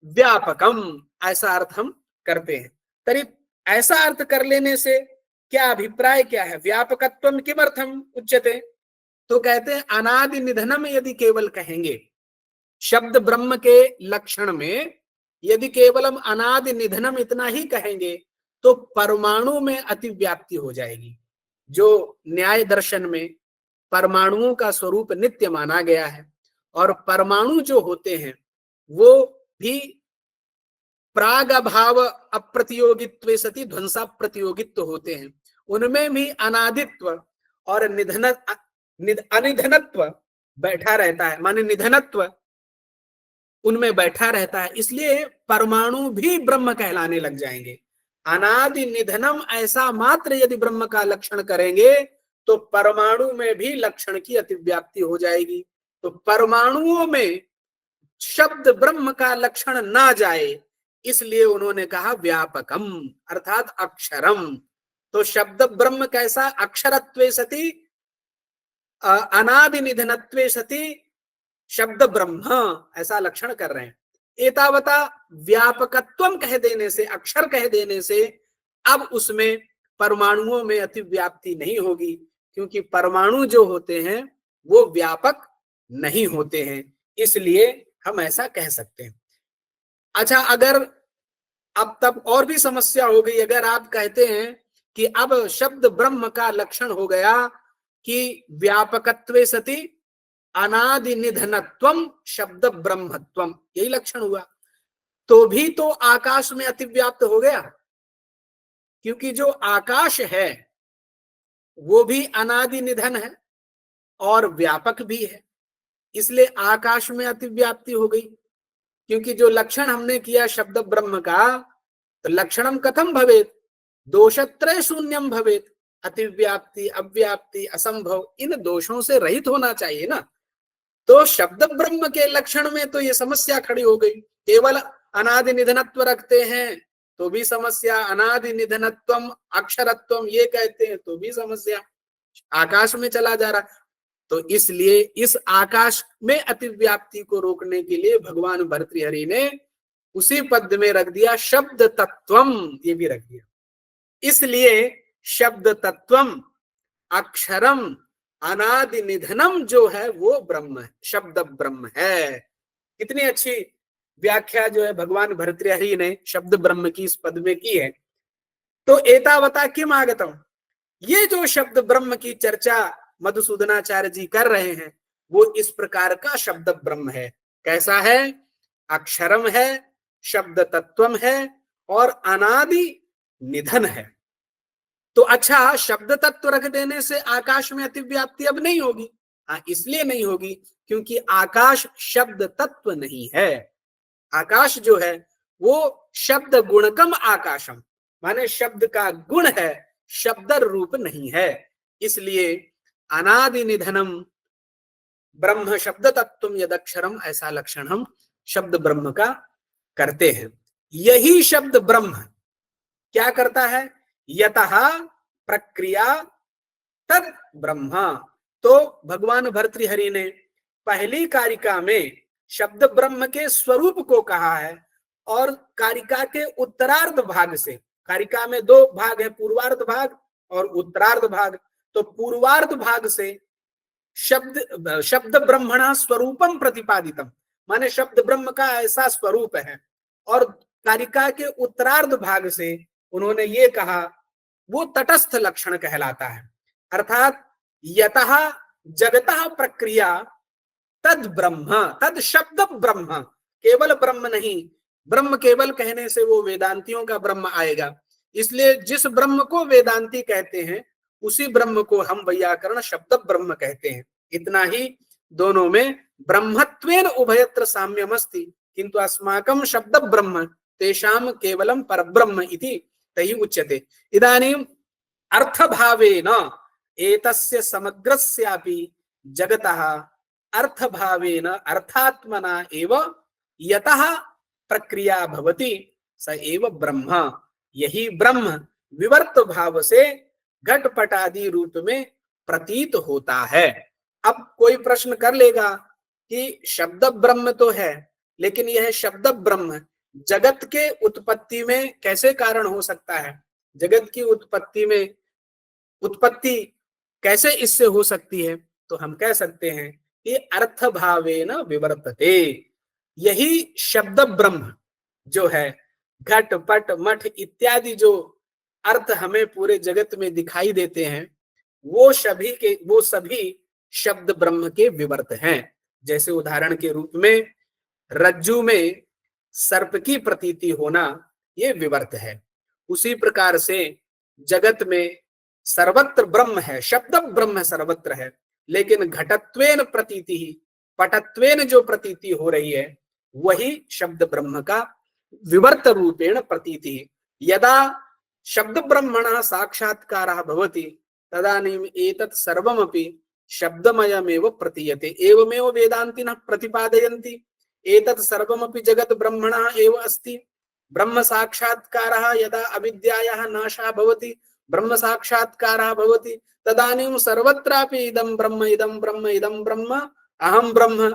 व्यापकम, ऐसा अर्थ हम करते हैं। तरी ऐसा अर्थ कर लेने से क्या अभिप्राय क्या है? व्यापकत्वम किमर्थम उच्यते, तो कहते हैं अनादि निधनम यदि केवल कहेंगे, शब्द ब्रह्म के लक्षण में यदि केवल हम अनादि निधनम इतना ही कहेंगे तो परमाणु में अतिव्याप्ति हो जाएगी। जो न्याय दर्शन में परमाणुओं का स्वरूप नित्य माना गया है, और परमाणु जो होते हैं वो भी प्राग अभाव अप्रतियोगित्वे सति ध्वंसा प्रतियोगित्व होते हैं, उनमें भी अनादित्व और अनिधनत्व बैठा रहता है, माने निधनत्व उनमें बैठा रहता है। इसलिए परमाणु भी ब्रह्म कहलाने लग जाएंगे। अनादि निधनम ऐसा मात्र यदि ब्रह्म का लक्षण करेंगे तो परमाणु में भी लक्षण की अतिव्याप्ति हो जाएगी। तो परमाणुओं में शब्द ब्रह्म का लक्षण ना जाए, इसलिए उन्होंने कहा व्यापकम अर्थात अक्षरम। तो शब्द ब्रह्म कैसा? अक्षरत्वे सति अनादि निधनत्वे सति शब्द ब्रह्म, ऐसा लक्षण कर रहे हैं। एतावता व्यापकत्वम कह देने से, अक्षर कह देने से अब उसमें परमाणुओं में अतिव्याप्ति नहीं होगी, क्योंकि परमाणु जो होते हैं वो व्यापक नहीं होते हैं, इसलिए हम ऐसा कह सकते हैं। अच्छा, अगर अब तब और भी समस्या हो गई, अगर आप कहते हैं कि अब शब्द ब्रह्म का लक्षण हो गया कि व्यापकत्वे सति अनादि निधनत्वम शब्द ब्रह्मत्वम, यही लक्षण हुआ, तो भी तो आकाश में अतिव्याप्त हो गया, क्योंकि जो आकाश है वो भी अनादि निधन है और व्यापक भी है, इसलिए आकाश में अतिव्याप्ति हो गई। क्योंकि जो लक्षण हमने किया शब्द ब्रह्म का, तो लक्षणम कथम भवेत, दोषत्रय शून्यम भवेत, अतिव्याप्ति अव्याप्ति असंभव, इन दोषों से रहित होना चाहिए ना। तो शब्द ब्रह्म के लक्षण में तो ये समस्या खड़ी हो गई। केवल अनादि निधनत्व रखते हैं तो भी समस्या, अनादि निधनत्वम अक्षरत्वम ये कहते हैं तो भी समस्या, आकाश में चला जा रहा। तो इसलिए इस आकाश में अतिव्याप्ति को रोकने के लिए भगवान भर्तृहरि ने उसी पद में रख दिया शब्द तत्वम, ये भी रख दिया। इसलिए शब्द तत्वम अक्षरम अनादि निधनम जो है वो ब्रह्म है, शब्द ब्रह्म है। कितनी अच्छी व्याख्या जो है भगवान भर्तृहरि ने शब्द ब्रह्म की इस पद में की है। तो एतावता किम आगतम, ये जो शब्द ब्रह्म की चर्चा मधुसूदनाचार्य जी कर रहे हैं वो इस प्रकार का शब्द ब्रह्म है। कैसा है? अक्षरम है, शब्द तत्वम है और अनादि निधन है। तो अच्छा, शब्द तत्व रख देने से आकाश में अतिव्याप्ति अब नहीं होगी। हाँ, इसलिए नहीं होगी क्योंकि आकाश शब्द तत्व नहीं है। आकाश जो है वो शब्द गुणकम आकाशम, माने शब्द का गुण है, शब्द रूप नहीं है। इसलिए अनादि निधनम ब्रह्म शब्द तत्वम यदक्षरम, ऐसा लक्षण हम शब्द ब्रह्म का करते हैं। यही शब्द ब्रह्म क्या करता है? यतः प्रक्रिया तद ब्रह्म। तो भगवान भर्तृहरि ने पहली कारिका में शब्द ब्रह्म के स्वरूप को कहा है, और कारिका के उत्तरार्ध भाग से, कारिका में दो भाग है, पूर्वार्ध भाग और उत्तरार्ध भाग, तो पूर्वार्ध भाग से शब्द ब्रह्मणा स्वरूपम प्रतिपादितम, माने शब्द ब्रह्म का ऐसा स्वरूप है, और कारिका के उत्तरार्ध भाग से उन्होंने ये कहा वो तटस्थ लक्षण कहलाता है। अर्थात यतः जगतः प्रक्रिया तद ब्रह्म, तद शब्द ब्रह्म, केवल ब्रह्म नहीं, ब्रह्म केवल कहने से वो वेदांतियों का ब्रह्म आएगा। इसलिए जिस ब्रह्म को वेदांती कहते हैं उसी ब्रह्म को हम वैयाकरण शब्द ब्रह्म कहते हैं। इतना ही, दोनों में ब्रह्मत्वेन उभयत्र साम्यमस्ति, किंतु अस्माकं शब्द ब्रह्म तेषां केवलं परब्रह्म इति तैः उच्यते। इदानीम् अर्थभावेन एतस्य समग्रस्यापि जगतः अर्थभावेन अर्थात्मना एव यतः प्रक्रिया भवति स एव ब्रह्म, यही ब्रह्म विवर्त भाव से घटपटादि रूप में प्रतीत होता है। अब कोई प्रश्न कर लेगा कि शब्द ब्रह्म तो है, लेकिन यह शब्द ब्रह्म जगत के उत्पत्ति में कैसे कारण हो सकता है? जगत की उत्पत्ति कैसे इससे हो सकती है? तो हम कह सकते हैं कि अर्थ भावेन विवर्तते, यही शब्द ब्रह्म जो है घट पट मठ इत्यादि जो अर्थ हमें पूरे जगत में दिखाई देते हैं, वो सभी शब्द ब्रह्म के विवर्त हैं। जैसे उदाहरण के रूप में रज्जु में सर्प की प्रतीति होना, ये विवर्त है। उसी प्रकार से जगत में सर्वत्र ब्रह्म है, शब्द ब्रह्म सर्वत्र है, लेकिन घटत्वेन प्रतीति ही, पटत्वेन जो प्रतीति हो रही है वही शब्द ब्रह्म का विवर्त रूपेण प्रतीति। यदा शब्द ब्रह्मणः साक्षात्कारः भवति तदानीम् एतत् सर्वमपि शब्दमयमेव प्रतीयते। एवमेव वेदान्तिनः प्रतिपादयन्ति एतत् सर्वमपि जगत् ब्रह्मणः एव अस्ति। ब्रह्म साक्षात्कारः यदा अविद्यायाः नाशः भवति, ब्रह्म साक्षात्कारः भवति, तदानीं सर्वत्रापि इदं ब्रह्म इदं ब्रह्म इदं ब्रह्म अहं ब्रह्म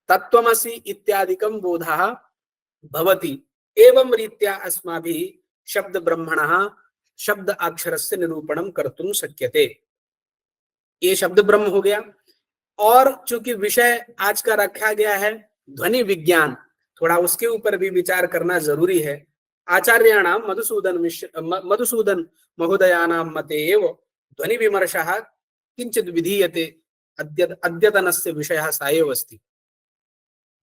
तत्त्वमसि इत्यादिकं बोधः भवति। एवं रीत्या अस्माभिः शब्द ब्रह्मणः शब्द अक्षरस्य निरूपणं कर्तुं शक्यते। ये शब्द ब्रह्म हो गया। और चूंकि विषय आज का रखा गया है ध्वनि विज्ञान, थोड़ा उसके ऊपर भी विचार करना जरूरी है। आचार्याणां मधुसूदन महोदयानां मते एव ध्वनि विमर्शः किंचित् विधीयते। अद्यतनस्य विषयः स एव अस्ति।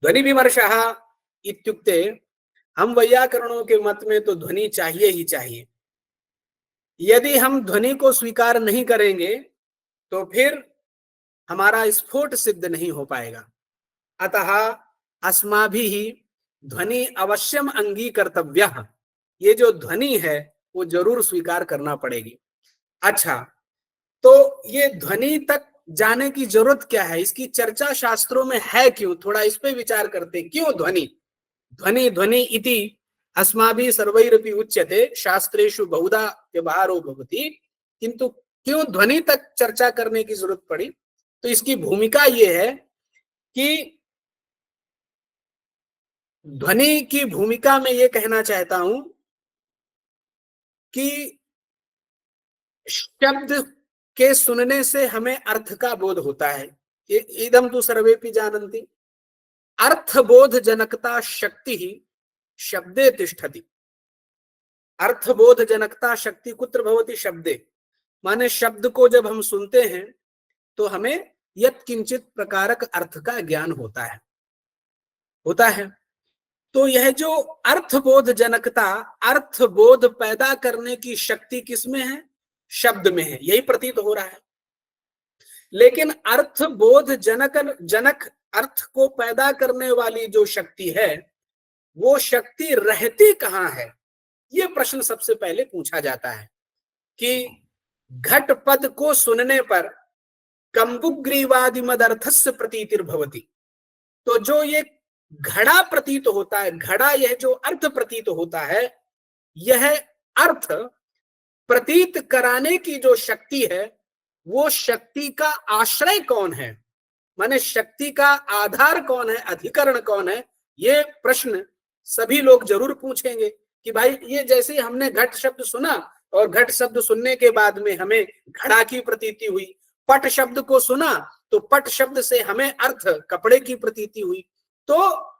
ध्वनि विमर्शः इत्युक्ते हम वैयाकरणों के मत में तो ध्वनि चाहिए ही चाहिए। यदि हम ध्वनि को स्वीकार नहीं करेंगे तो फिर हमारा स्फोट सिद्ध नहीं हो पाएगा। अतः अस्माभिः ध्वनि अवश्यम अंगीकर्तव्यः। ये जो ध्वनि है वो जरूर स्वीकार करना पड़ेगी। अच्छा, तो ये ध्वनि तक जाने की जरूरत क्या है, इसकी चर्चा शास्त्रों में है क्यों, थोड़ा इस पे विचार करते। क्यों ध्वनि ध्वनि ध्वनि इति अस्माभिः सर्वैरपि उच्यते, शास्त्रेषु बहुधा व्यवहारो भवति, किंतु क्यों ध्वनि तक चर्चा करने की जरूरत पड़ी? तो इसकी भूमिका ये है कि ध्वनि की भूमिका में ये कहना चाहता हूं कि शब्द के सुनने से हमें अर्थ का बोध होता है। इदम तु सर्वेपि जानन्ति। अर्थबोध जनकता शक्ति ही शब्दे तिष्ठति। अर्थबोध जनकता शक्ति कुत्र भवति? शब्दे। माने शब्द को जब हम सुनते हैं तो हमें यत्किंचित प्रकारक अर्थ का ज्ञान होता है। तो यह जो अर्थबोध जनकता, अर्थबोध पैदा करने की शक्ति किसमें है? शब्द में है, यही प्रतीत हो रहा है। लेकिन अर्थबोध जनक अर्थ को पैदा करने वाली जो शक्ति है वो शक्ति रहती कहां है? ये प्रश्न सबसे पहले पूछा जाता है कि घट पद को सुनने पर कंबुग्रीवादि मदर्थस्य प्रतीतिर्भवति। तो जो ये घड़ा प्रतीत होता है, घड़ा यह जो अर्थ प्रतीत होता है, यह अर्थ प्रतीत कराने की जो शक्ति है वो शक्ति का आश्रय कौन है, माने शक्ति का आधार कौन है, अधिकरण कौन है? ये प्रश्न सभी लोग जरूर पूछेंगे कि भाई ये जैसे हमने घट शब्द सुना और घट शब्द सुनने के बाद में हमें घड़ा की प्रतीति हुई, पट शब्द को सुना तो पट शब्द से हमें अर्थ कपड़े की प्रतीति हुई। तो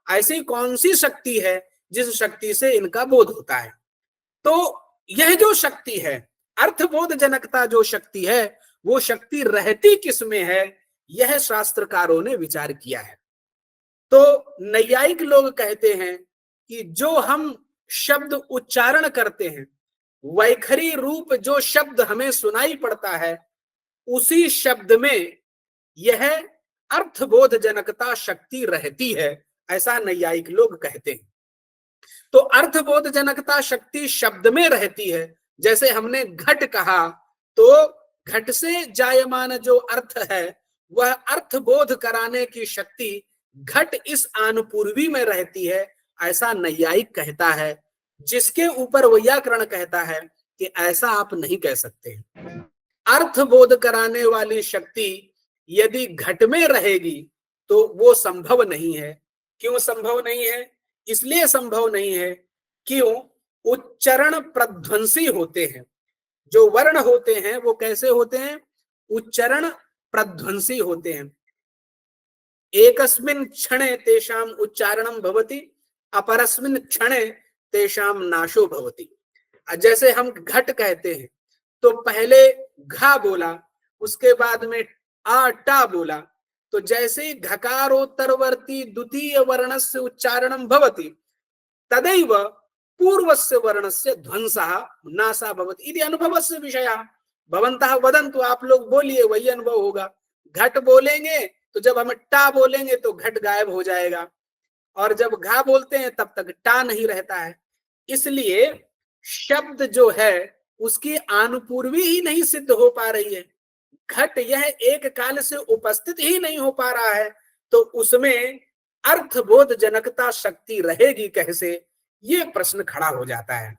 ऐसी कौन सी शक्ति है जिस शक्ति से इनका बोध होता है? तो यह जो शक्ति है, अर्थबोध जनकता जो शक्ति है, वो शक्ति रहती किसमें है? यह शास्त्रकारों ने विचार किया है। तो नैयायिक लोग कहते हैं कि जो हम शब्द उच्चारण करते हैं, वैखरी रूप जो शब्द हमें सुनाई पड़ता है, उसी शब्द में यह अर्थबोध जनकता शक्ति रहती है, ऐसा नैयायिक लोग कहते हैं। तो अर्थबोध जनकता शक्ति शब्द में रहती है। जैसे हमने घट कहा तो घट से जायमान जो अर्थ है वह अर्थबोध कराने की शक्ति घट इस आनुपूर्वी में रहती है, ऐसा नैयायिक कहता है, जिसके ऊपर वैयाकरण कहता है कि ऐसा आप नहीं कह सकते। अर्थबोध कराने वाली शक्ति यदि घट में रहेगी तो वो संभव नहीं है। क्यों संभव नहीं है? इसलिए संभव नहीं है, क्यों? उच्चारण प्रध्वंसी होते हैं। जो वर्ण होते हैं वो कैसे होते हैं? उच्चारण प्रध्वंसी होते हैं। एकस्मिन् क्षणे तेषाम उच्चारणं भवति, अपरस्मिन् क्षणे तेषाम नाशो भवति। जैसे हम घट कहते हैं तो पहले घा बोला, उसके बाद में आ टा बोला, तो जैसे ही घकारोत्तरवर्ती द्वितीय वर्णस्य उच्चारणं भवति तदैव पूर्वस्य वर्णस्य ध्वंसः नासा भवति इति अनुभवस्य विषयः। भवन्तः वदन्तु, आप लोग बोलिए, वही अनुभव होगा। घट बोलेंगे तो जब हम टा बोलेंगे तो घट गायब हो जाएगा, और जब घा बोलते हैं तब तक टा नहीं रहता है। इसलिए शब्द जो है उसकी आनुपूर्वी ही नहीं सिद्ध हो पा रही है। घट यह एक काल से उपस्थित ही नहीं हो पा रहा है, तो उसमें अर्थबोध जनकता शक्ति रहेगी कैसे, ये प्रश्न खड़ा हो जाता है।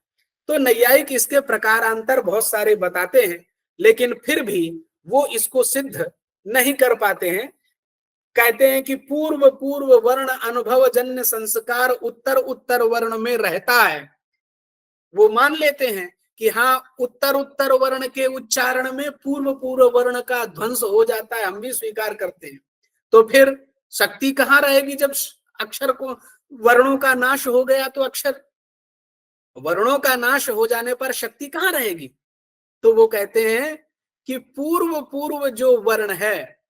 तो नैयायिक इसके प्रकारांतर बहुत सारे बताते हैं, लेकिन फिर भी वो इसको सिद्ध नहीं कर पाते हैं। कहते हैं कि पूर्व पूर्व वर्ण अनुभव जन्य संस्कार उत्तर उत्तर वर्ण में रहता है। वो मान लेते हैं कि हाँ, उत्तर उत्तर वर्ण के उच्चारण में पूर्व पूर्व वर्ण का ध्वंस हो जाता है, हम भी स्वीकार करते हैं। तो फिर शक्ति कहाँ रहेगी जब अक्षर को, वर्णों का नाश हो गया तो अक्षर, वर्णों का नाश हो जाने पर शक्ति कहाँ रहेगी? तो वो कहते हैं कि पूर्व पूर्व जो वर्ण है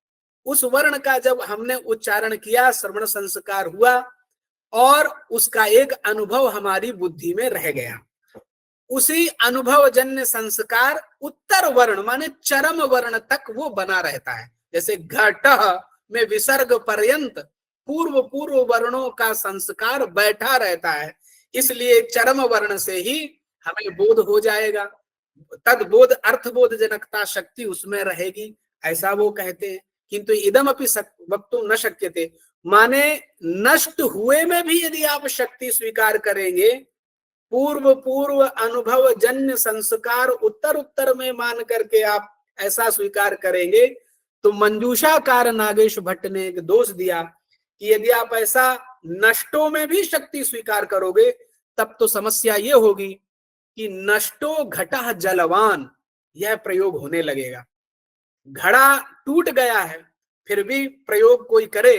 उस वर्ण का जब हमने उच्चारण किया, श्रवण संस्कार हुआ और उसका एक अनुभव हमारी बुद्धि में रह गया, उसी अनुभव जन्य संस्कार उत्तर वर्ण माने चरम वर्ण तक वो बना रहता है। जैसे घट में विसर्ग पर्यंत पूर्व पूर्व वर्णों का संस्कार बैठा रहता है, इसलिए चरम वर्ण से ही हमें बोध हो जाएगा, तद बोध अर्थबोध जनकता शक्ति उसमें रहेगी, ऐसा वो कहते हैं। किंतु इदम अपि वक्तुम न शक्यते, माने नष्ट हुए में भी यदि आप शक्ति स्वीकार करेंगे, पूर्व पूर्व अनुभव जन्य संस्कार उत्तर उत्तर में मान करके आप ऐसा स्वीकार करेंगे, तो मंजूषाकार नागेश भट्ट ने एक दोष दिया कि यदि आप ऐसा नष्टों में भी शक्ति स्वीकार करोगे तब तो समस्या ये होगी कि नष्टो घटा जलवान, यह प्रयोग होने लगेगा। घड़ा टूट गया है फिर भी प्रयोग कोई करे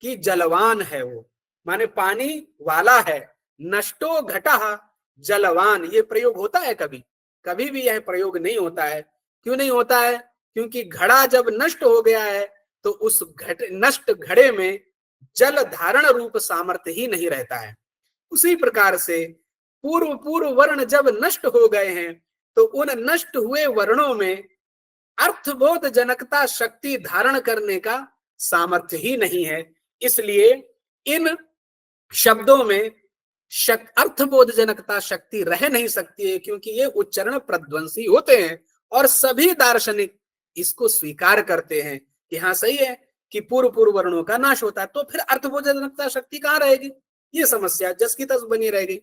कि जलवान है, वो माने पानी वाला है। नष्टो घटा जलवान, ये प्रयोग होता है कभी? कभी भी यह प्रयोग नहीं होता है। क्यों नहीं होता है? क्योंकि घड़ा जब नष्ट हो गया है तो उस नष्ट घड़े में जल धारण रूप सामर्थ्य ही नहीं रहता है। उसी प्रकार से पूर्व पूर्व वर्ण जब नष्ट हो गए हैं तो उन नष्ट हुए वर्णों में अर्थबोध जनकता शक्ति धारण करने का सामर्थ्य ही नहीं है। इसलिए इन शब्दों में अर्थबोध जनकता शक्ति रह नहीं सकती है, क्योंकि ये उच्चारण प्रध्वंसी होते हैं और सभी दार्शनिक इसको स्वीकार करते हैं कि हाँ सही है कि पूर्व पूर्व वर्णों का नाश होता है, तो फिर अर्थबोध जनकता शक्ति कहाँ रहेगी? ये समस्या जस की तस बनी रहेगी।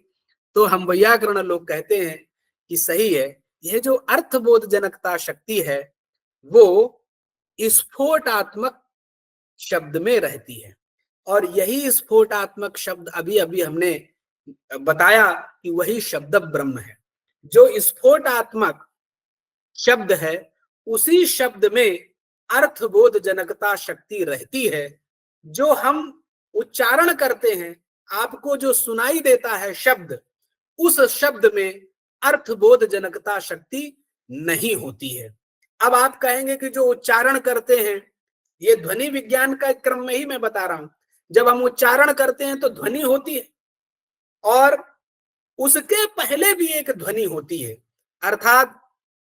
तो हम वैयाकरण लोग कहते हैं कि सही है, यह जो अर्थबोध जनकता शक्ति है वो स्फोटात्मक शब्द में रहती है, और यही स्फोटात्मक शब्द अभी अभी हमने बताया कि वही शब्द ब्रह्म है। जो स्फोटात्मक शब्द है उसी शब्द में अर्थबोध जनकता शक्ति रहती है। जो हम उच्चारण करते हैं, आपको जो सुनाई देता है शब्द, उस शब्द में अर्थबोध जनकता शक्ति नहीं होती है। अब आप कहेंगे कि जो उच्चारण करते हैं, ये ध्वनि विज्ञान का क्रम में ही मैं बता रहा हूं, जब हम उच्चारण करते हैं तो ध्वनि होती है और उसके पहले भी एक ध्वनि होती है। अर्थात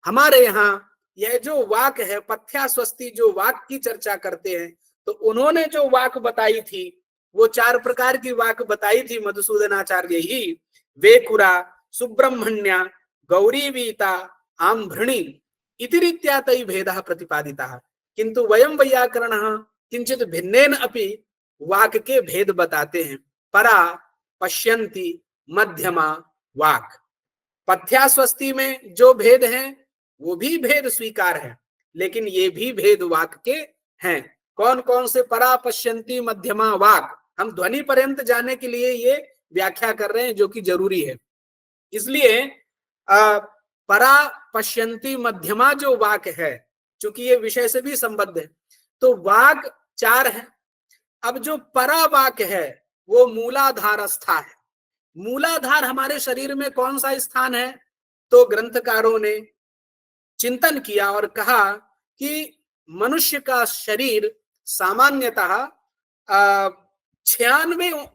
हमारे यहाँ यह जो वाक है, पथ्या स्वस्ति, जो वाक की चर्चा करते हैं, तो उन्होंने जो वाक बताई थी वो 4 प्रकार की वाक बताई थी मधुसूदनाचार्य ही, वेकुरा, सुब्रह्मण्या, गौरीवीता, आम्भृणी इति रीत्या तै भेदः प्रतिपादितः। किंतु वयं वैयाकरणः किंचित भिन्नेन अपि वाक के भेद बताते हैं। परा, पश्यन्ति, मध्यमा, वाक। पथ्यास्वस्ति में जो भेद हैं वो भी भेद स्वीकार है, लेकिन ये भी भेद वाक के हैं। कौन कौन से? परा, पश्यन्ति, मध्यमा, वाक। हम ध्वनि पर्यंत जाने के लिए ये व्याख्या कर रहे हैं जो कि जरूरी है। इसलिए परा, पश्यन्ति, मध्यमा जो वाक है, चूंकि ये विषय से भी संबद्ध है, तो वाक 4 है। अब जो परा वाक है वो मूलाधार स्था है। मूलाधार हमारे शरीर में कौन सा स्थान है? तो ग्रंथकारों ने चिंतन किया और कहा कि मनुष्य का शरीर सामान्यतः 96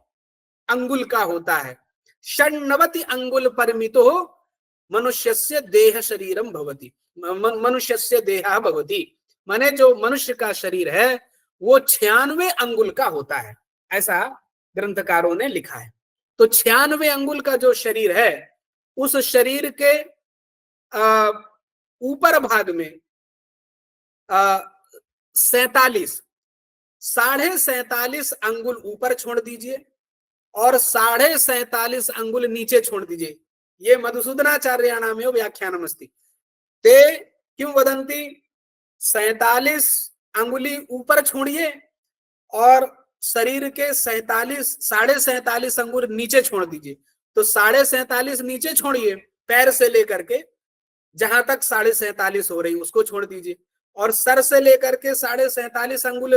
अंगुल का होता है। 96 अंगुल परिमितो मनुष्यस्य देह शरीरम भवति, मनुष्यस्य देहः भवति, माने जो मनुष्य का शरीर है वो 96 अंगुल का होता है, ऐसा ग्रंथकारों ने लिखा है। तो 96 अंगुल का जो शरीर है, उस शरीर के ऊपर भाग में 47, 47.5 अंगुल ऊपर छोड़ दीजिए और 47.5 अंगुल नीचे छोड़ दीजिए। ये मधुसूदनाचार्याणामेव व्याख्यानमस्ति। ते किं वदन्ति, 47 अंगुली ऊपर छोड़िए और शरीर के 47 अंगुल नीचे छोड़ दीजिए। तो 47.5 नीचे छोड़िए, पैर से लेकर के जहां तक 47.5 हो रही उसको छोड़ दीजिए, और सर से लेकर के 47.5 अंगुल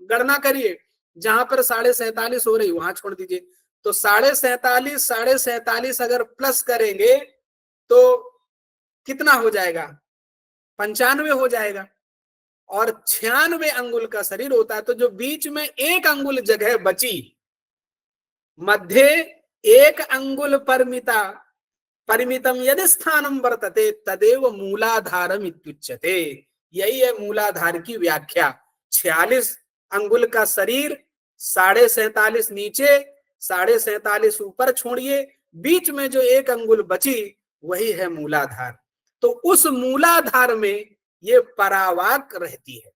गणना करिए, जहां पर 47.5 हो रही वहां छोड़ दीजिए। तो 47.5 अगर प्लस करेंगे तो कितना हो जाएगा, 95 हो जाएगा। और 96 अंगुल का शरीर होता है। तो जो बीच में 1 अंगुल जगह बची, मध्ये 1 अंगुल परिमितम यदि स्थानम वर्तते तदेव मूलाधारम इत्युच्यते। यही है मूलाधार की व्याख्या। 46 अंगुल का शरीर, 47.5 नीचे, 47.5 ऊपर छोड़िए, बीच में जो 1 अंगुल बची वही है मूलाधार। तो उस मूलाधार में ये परावाक रहती है,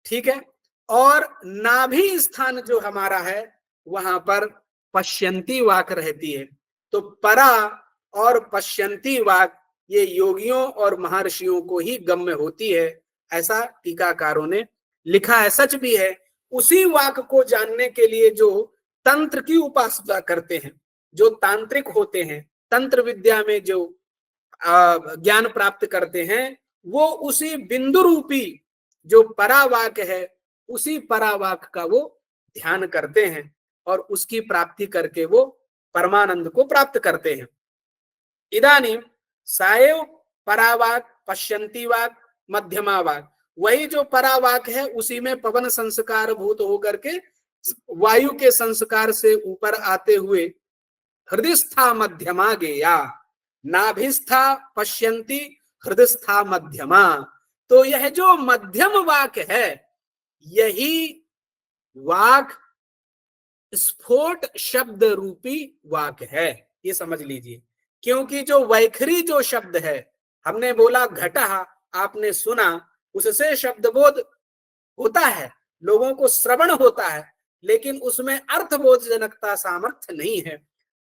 ठीक है। और नाभि स्थान जो हमारा है वहां पर पश्यंती वाक रहती है। तो परा और पश्यंती वाक ये योगियों और महर्षियों को ही गम्य होती है, ऐसा टीकाकारों ने लिखा है। सच भी है। उसी वाक को जानने के लिए जो तंत्र की उपासना करते हैं, जो तांत्रिक होते हैं, तंत्र विद्या में जो ज्ञान प्राप्त करते हैं, वो उसी बिंदु रूपी जो परावाक है, उसी परावाक का वो ध्यान करते हैं और उसकी प्राप्ति करके वो परमानंद को प्राप्त करते हैं। इदानीं साएव परावाक, पश्यंती वाक, मध्यमा वाक, वही जो परावाक है उसी में पवन संस्कार भूत होकर के वायु के संस्कार से ऊपर आते हुए हृदयस्था मध्यमा गेया, नाभिस्था पश्यंती हृदयस्था मध्यमा। तो यह जो मध्यम वाक है, यही वाक स्फोट शब्द रूपी वाक है, ये समझ लीजिए। क्योंकि जो वैखरी जो शब्द है, हमने बोला घटा, आपने सुना, उससे शब्द बोध होता है, लोगों को श्रवण होता है, लेकिन उसमें अर्थबोध जनकता सामर्थ्य नहीं है।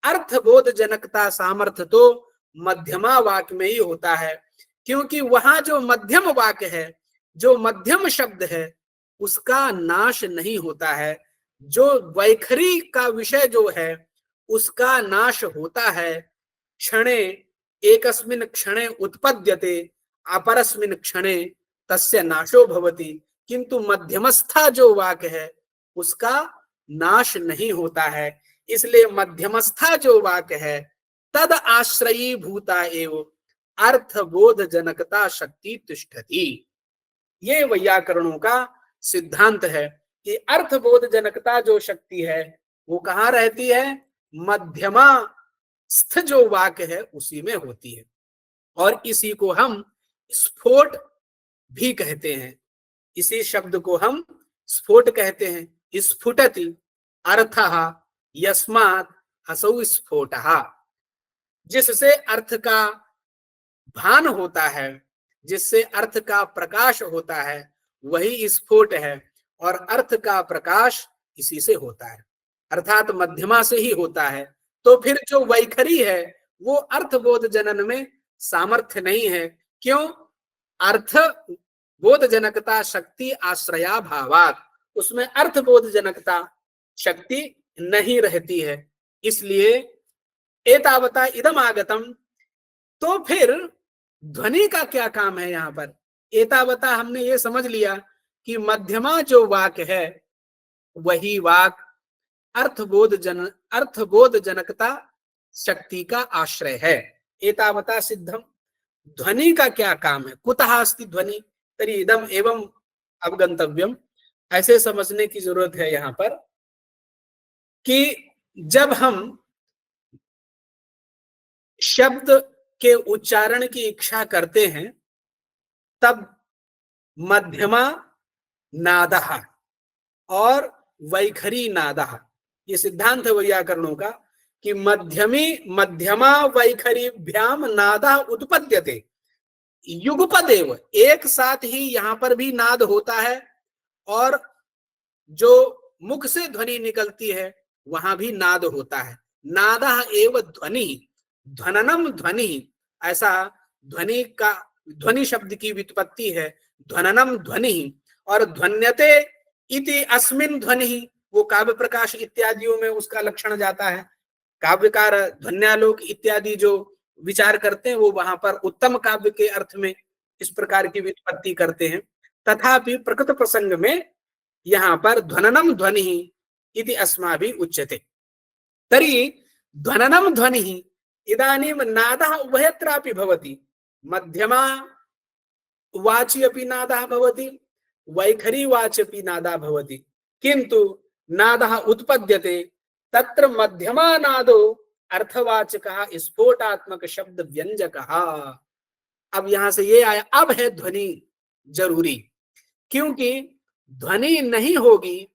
अर्थबोध जनकता सामर्थ्य तो मध्यमा वाक में ही होता है। क्योंकि वहां जो मध्यम वाक है, जो मध्यम शब्द है, उसका नाश नहीं होता है। जो वैखरी का विषय जो है उसका नाश होता है। क्षणे एकस्मिन् क्षणे उत्पद्यते, अपरस्मिन् क्षणे तस्य नाशो भवति। किंतु मध्यमस्था जो वाक है उसका नाश नहीं होता है। इसलिए मध्यमस्था जो वाक है तद आश्रयी भूता एव अर्थबोध जनकता शक्ति तिष्ठति। ये वैयाकरणों का सिद्धांत है कि अर्थबोध जनकता जो शक्ति है वो कहाँ रहती है, मध्यमा स्थ जो वाक है उसी में होती है। और इसी को हम स्फोट भी कहते हैं। इसी शब्द को हम स्फोट कहते हैं। स्फुटति अर्थः यस्मात् असौ स्फोटः, जिससे अर्थ का भान होता है, जिससे अर्थ का प्रकाश होता है, वही स्फोट है। और अर्थ का प्रकाश इसी से होता है, अर्थात मध्यमा से ही होता है। तो फिर जो वैखरी है वो अर्थबोध जनन में सामर्थ्य नहीं है। क्यों? अर्थ बोध जनकता शक्ति आश्रया भावात, उसमें अर्थबोध जनकता शक्ति नहीं रहती है। इसलिए एतावता इदम आगतम। तो फिर ध्वनि का क्या काम है यहाँ पर? एतावता हमने ये समझ लिया कि मध्यमा जो वाक है वही वाक अर्थबोध जनकता शक्ति का आश्रय है। एतावता सिद्धम। ध्वनि का क्या काम है? कुतः अस्ति ध्वनि तर्हि इदम एवं अवगंतव्यम। ऐसे समझने की जरूरत है यहाँ पर कि जब हम शब्द के उच्चारण की इच्छा करते हैं तब मध्यमा नादः और वैखरी नादः, ये सिद्धांत है वैयाकरणों का कि मध्यमा वैखरीभ्याम नादः उत्पद्यते युगपदेव। एक साथ ही यहां पर भी नाद होता है और जो मुख से ध्वनि निकलती है वहां भी नाद होता है। नादः एव ध्वनि, ध्वननम ध्वनि, ऐसा ध्वनि का, ध्वनि शब्द की व्युत्पत्ति है ध्वननम ध्वनि। और ध्वन्यते इति अस्मिन ध्वनि, वो काव्य प्रकाश इत्यादियों में उसका लक्षण जाता है। काव्यकार ध्वन्यालोक इत्यादि जो विचार करते हैं वो वहां पर उत्तम काव्य के अर्थ में इस प्रकार की व्युत्पत्ति करते हैं। तथापि प्रकृत प्रसंग में यहाँ पर ध्वननम ध्वनि इति अस्माभिः उच्यते। तर्हि ध्वननम ध्वनि इदानीं नादः उभयत्रापि भवति, मध्यमा वाचि अपि नादः भवति, वैखरी वाचि अपि नादः भवति, किन्तु नादः उत्पद्यते तत्र मध्यमा नादो अर्थवाचकः स्फोटात्मक शब्द व्यंजकः। अब यहां से ये आया, अब है ध्वनि जरूरी, क्योंकि ध्वनि नहीं होगी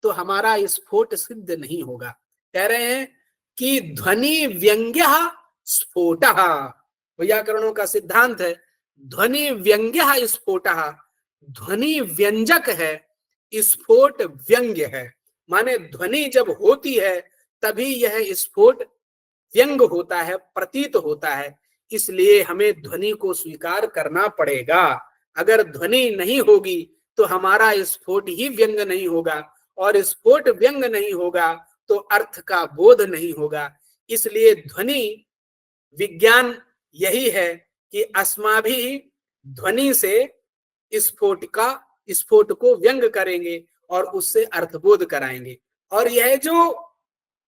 तो हमारा स्फोट सिद्ध नहीं होगा। कह रहे हैं कि ध्वनि व्यंग्यः स्फोटः, वैयाकरणों का सिद्धांत है ध्वनि व्यंग्यः स्फोटः, ध्वनि व्यंजक है, स्फोट व्यंग्य है। माने ध्वनि जब होती है तभी यह स्फोट व्यंग होता है, प्रतीत होता है। इसलिए हमें ध्वनि को स्वीकार करना पड़ेगा। अगर ध्वनि नहीं होगी तो हमारा स्फोट ही व्यंग नहीं होगा, और स्फोट व्यंग नहीं होगा तो अर्थ का बोध नहीं होगा। इसलिए ध्वनि विज्ञान यही है कि अस्माभिः ध्वनि से स्फोट को व्यंग करेंगे और उससे अर्थबोध कराएंगे। और यह जो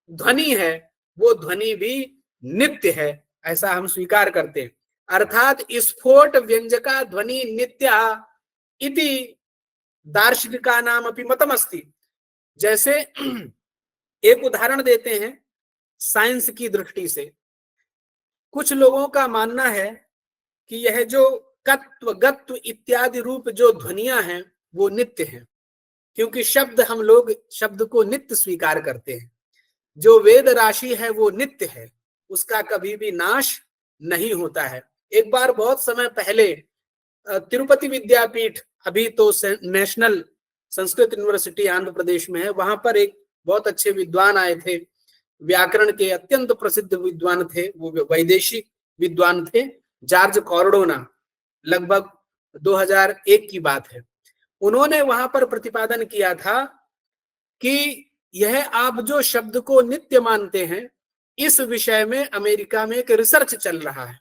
ध्वनि है वो ध्वनि भी नित्य है, ऐसा हम स्वीकार करते हैं। अर्थात स्फोट व्यंजका ध्वनि नित्या इति दार्शनिकानाम अपि मतमस्ति। जैसे एक उदाहरण देते हैं साइंस की दृष्टि से। कुछ लोगों का मानना है कि यह जो कत्व गत्व इत्यादि रूप जो ध्वनियां हैं वो नित्य हैं, क्योंकि हम लोग शब्द को नित्य स्वीकार करते हैं। जो वेद राशि है वो नित्य है, उसका कभी भी नाश नहीं होता है। एक बार बहुत समय पहले तिरुपति विद्यापीठ, अभी तो नेशनल संस्कृत यूनिवर्सिटी आंध्र प्रदेश में है, वहां पर एक बहुत अच्छे विद्वान आए थे, व्याकरण के अत्यंत प्रसिद्ध विद्वान थे, वो वैदेशिक विद्वान थे, जॉर्ज कॉर्डोना। लगभग 2001 की बात है। उन्होंने वहां पर प्रतिपादन किया था कि यह आप जो शब्द को नित्य मानते हैं, इस विषय में अमेरिका में एक रिसर्च चल रहा है।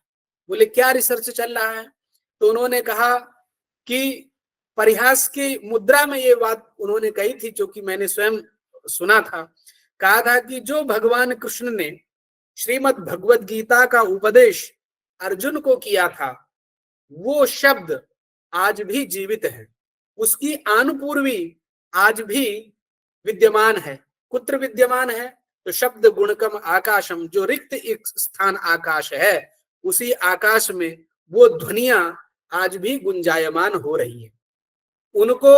बोले क्या रिसर्च चल रहा है? तो उन्होंने कहा कि परिहास की मुद्रा में ये बात उन्होंने कही थी, जो कि मैंने स्वयं सुना था। कहा था कि जो भगवान कृष्ण ने श्रीमद् भगवद गीता का उपदेश अर्जुन को किया था, वो शब्द आज भी जीवित है, उसकी आनुपूर्वी आज भी विद्यमान है। कुत्र विद्यमान है? तो शब्द गुणकम आकाशम, जो रिक्त एक स्थान आकाश है, उसी आकाश में वो ध्वनियां आज भी गुंजायमान हो रही है। उनको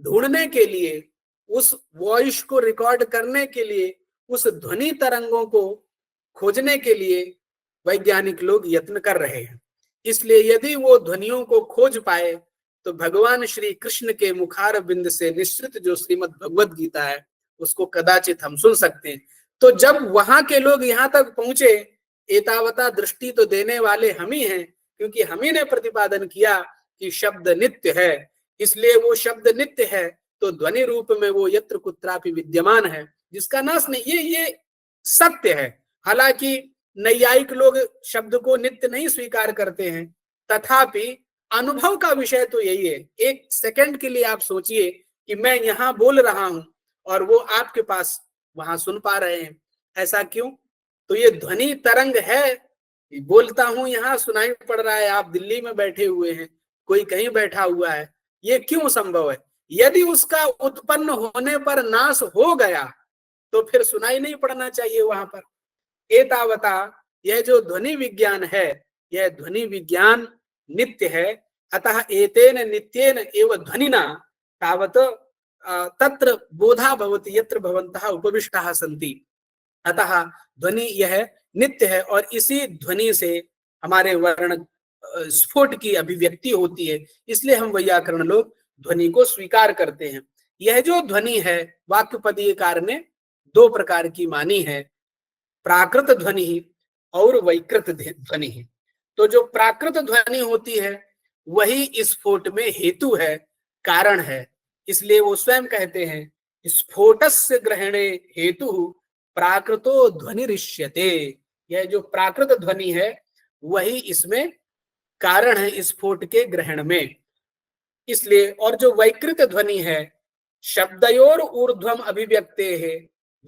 ढूंढने के लिए, उस वॉइस को रिकॉर्ड करने के लिए, उस ध्वनि तरंगों को खोजने के लिए वैज्ञानिक लोग यत्न कर रहे हैं। इसलिए यदि वो ध्वनियों को खोज पाए तो भगवान श्री कृष्ण के मुखार बिंद से निश्चित जो श्रीमद् भगवद गीता है उसको कदाचित हम सुन सकते हैं। तो जब वहां के लोग यहाँ तक पहुंचे, एतावता दृष्टि तो देने वाले हम ही हैं, क्योंकि हम ही ने प्रतिपादन किया कि शब्द नित्य है। इसलिए वो शब्द नित्य है तो ध्वनि रूप में वो यत्र कुत्रापि विद्यमान है, जिसका नाश नहीं। ये सत्य है। हालांकि नैयायिक लोग शब्द को नित्य नहीं स्वीकार करते हैं, तथापि अनुभव का विषय तो यही है। एक सेकंड के लिए आप सोचिए कि मैं यहाँ बोल रहा हूं और वो आपके पास वहां सुन पा रहे हैं। ऐसा क्यों? तो ये ध्वनि तरंग है बोलता हूं यहाँ सुनाई पड़ रहा है, आप दिल्ली में बैठे हुए हैं, कोई कहीं बैठा हुआ है, ये क्यों संभव है? यदि उसका उत्पन्न होने पर नाश हो गया तो फिर सुनाई नहीं पड़ना चाहिए वहां पर। एतावता, यह जो ध्वनि विज्ञान है, यह ध्वनि विज्ञान नित्य है। अतः एतेन नित्येन एव ध्वनिना तावत तत्र बोधा भवति यत्र भवन्तः उपविष्टाः सन्ति। अतः ध्वनि यह नित्य है और इसी ध्वनि से हमारे वर्ण स्फुट की अभिव्यक्ति होती है। इसलिए हम वैयाकरण लोग ध्वनि को स्वीकार करते हैं। यह जो ध्वनि है, वाक्यपदीयकार ने दो प्रकार की मानी है, प्राकृत ध्वनि और वैकृत ध्वनि। तो जो प्राकृत ध्वनि होती है वही स्फोट में हेतु है, कारण है। इसलिए वो स्वयं कहते हैं स्फोटस्य ग्रहणे हेतु प्राकृतो ध्वनिरिष्यते। यह जो प्राकृत ध्वनि है वही इसमें कारण है स्फोट के ग्रहण में। इसलिए और जो वैकृत ध्वनि है, शब्दयोर ऊर्ध्वम अभिव्यक्ते है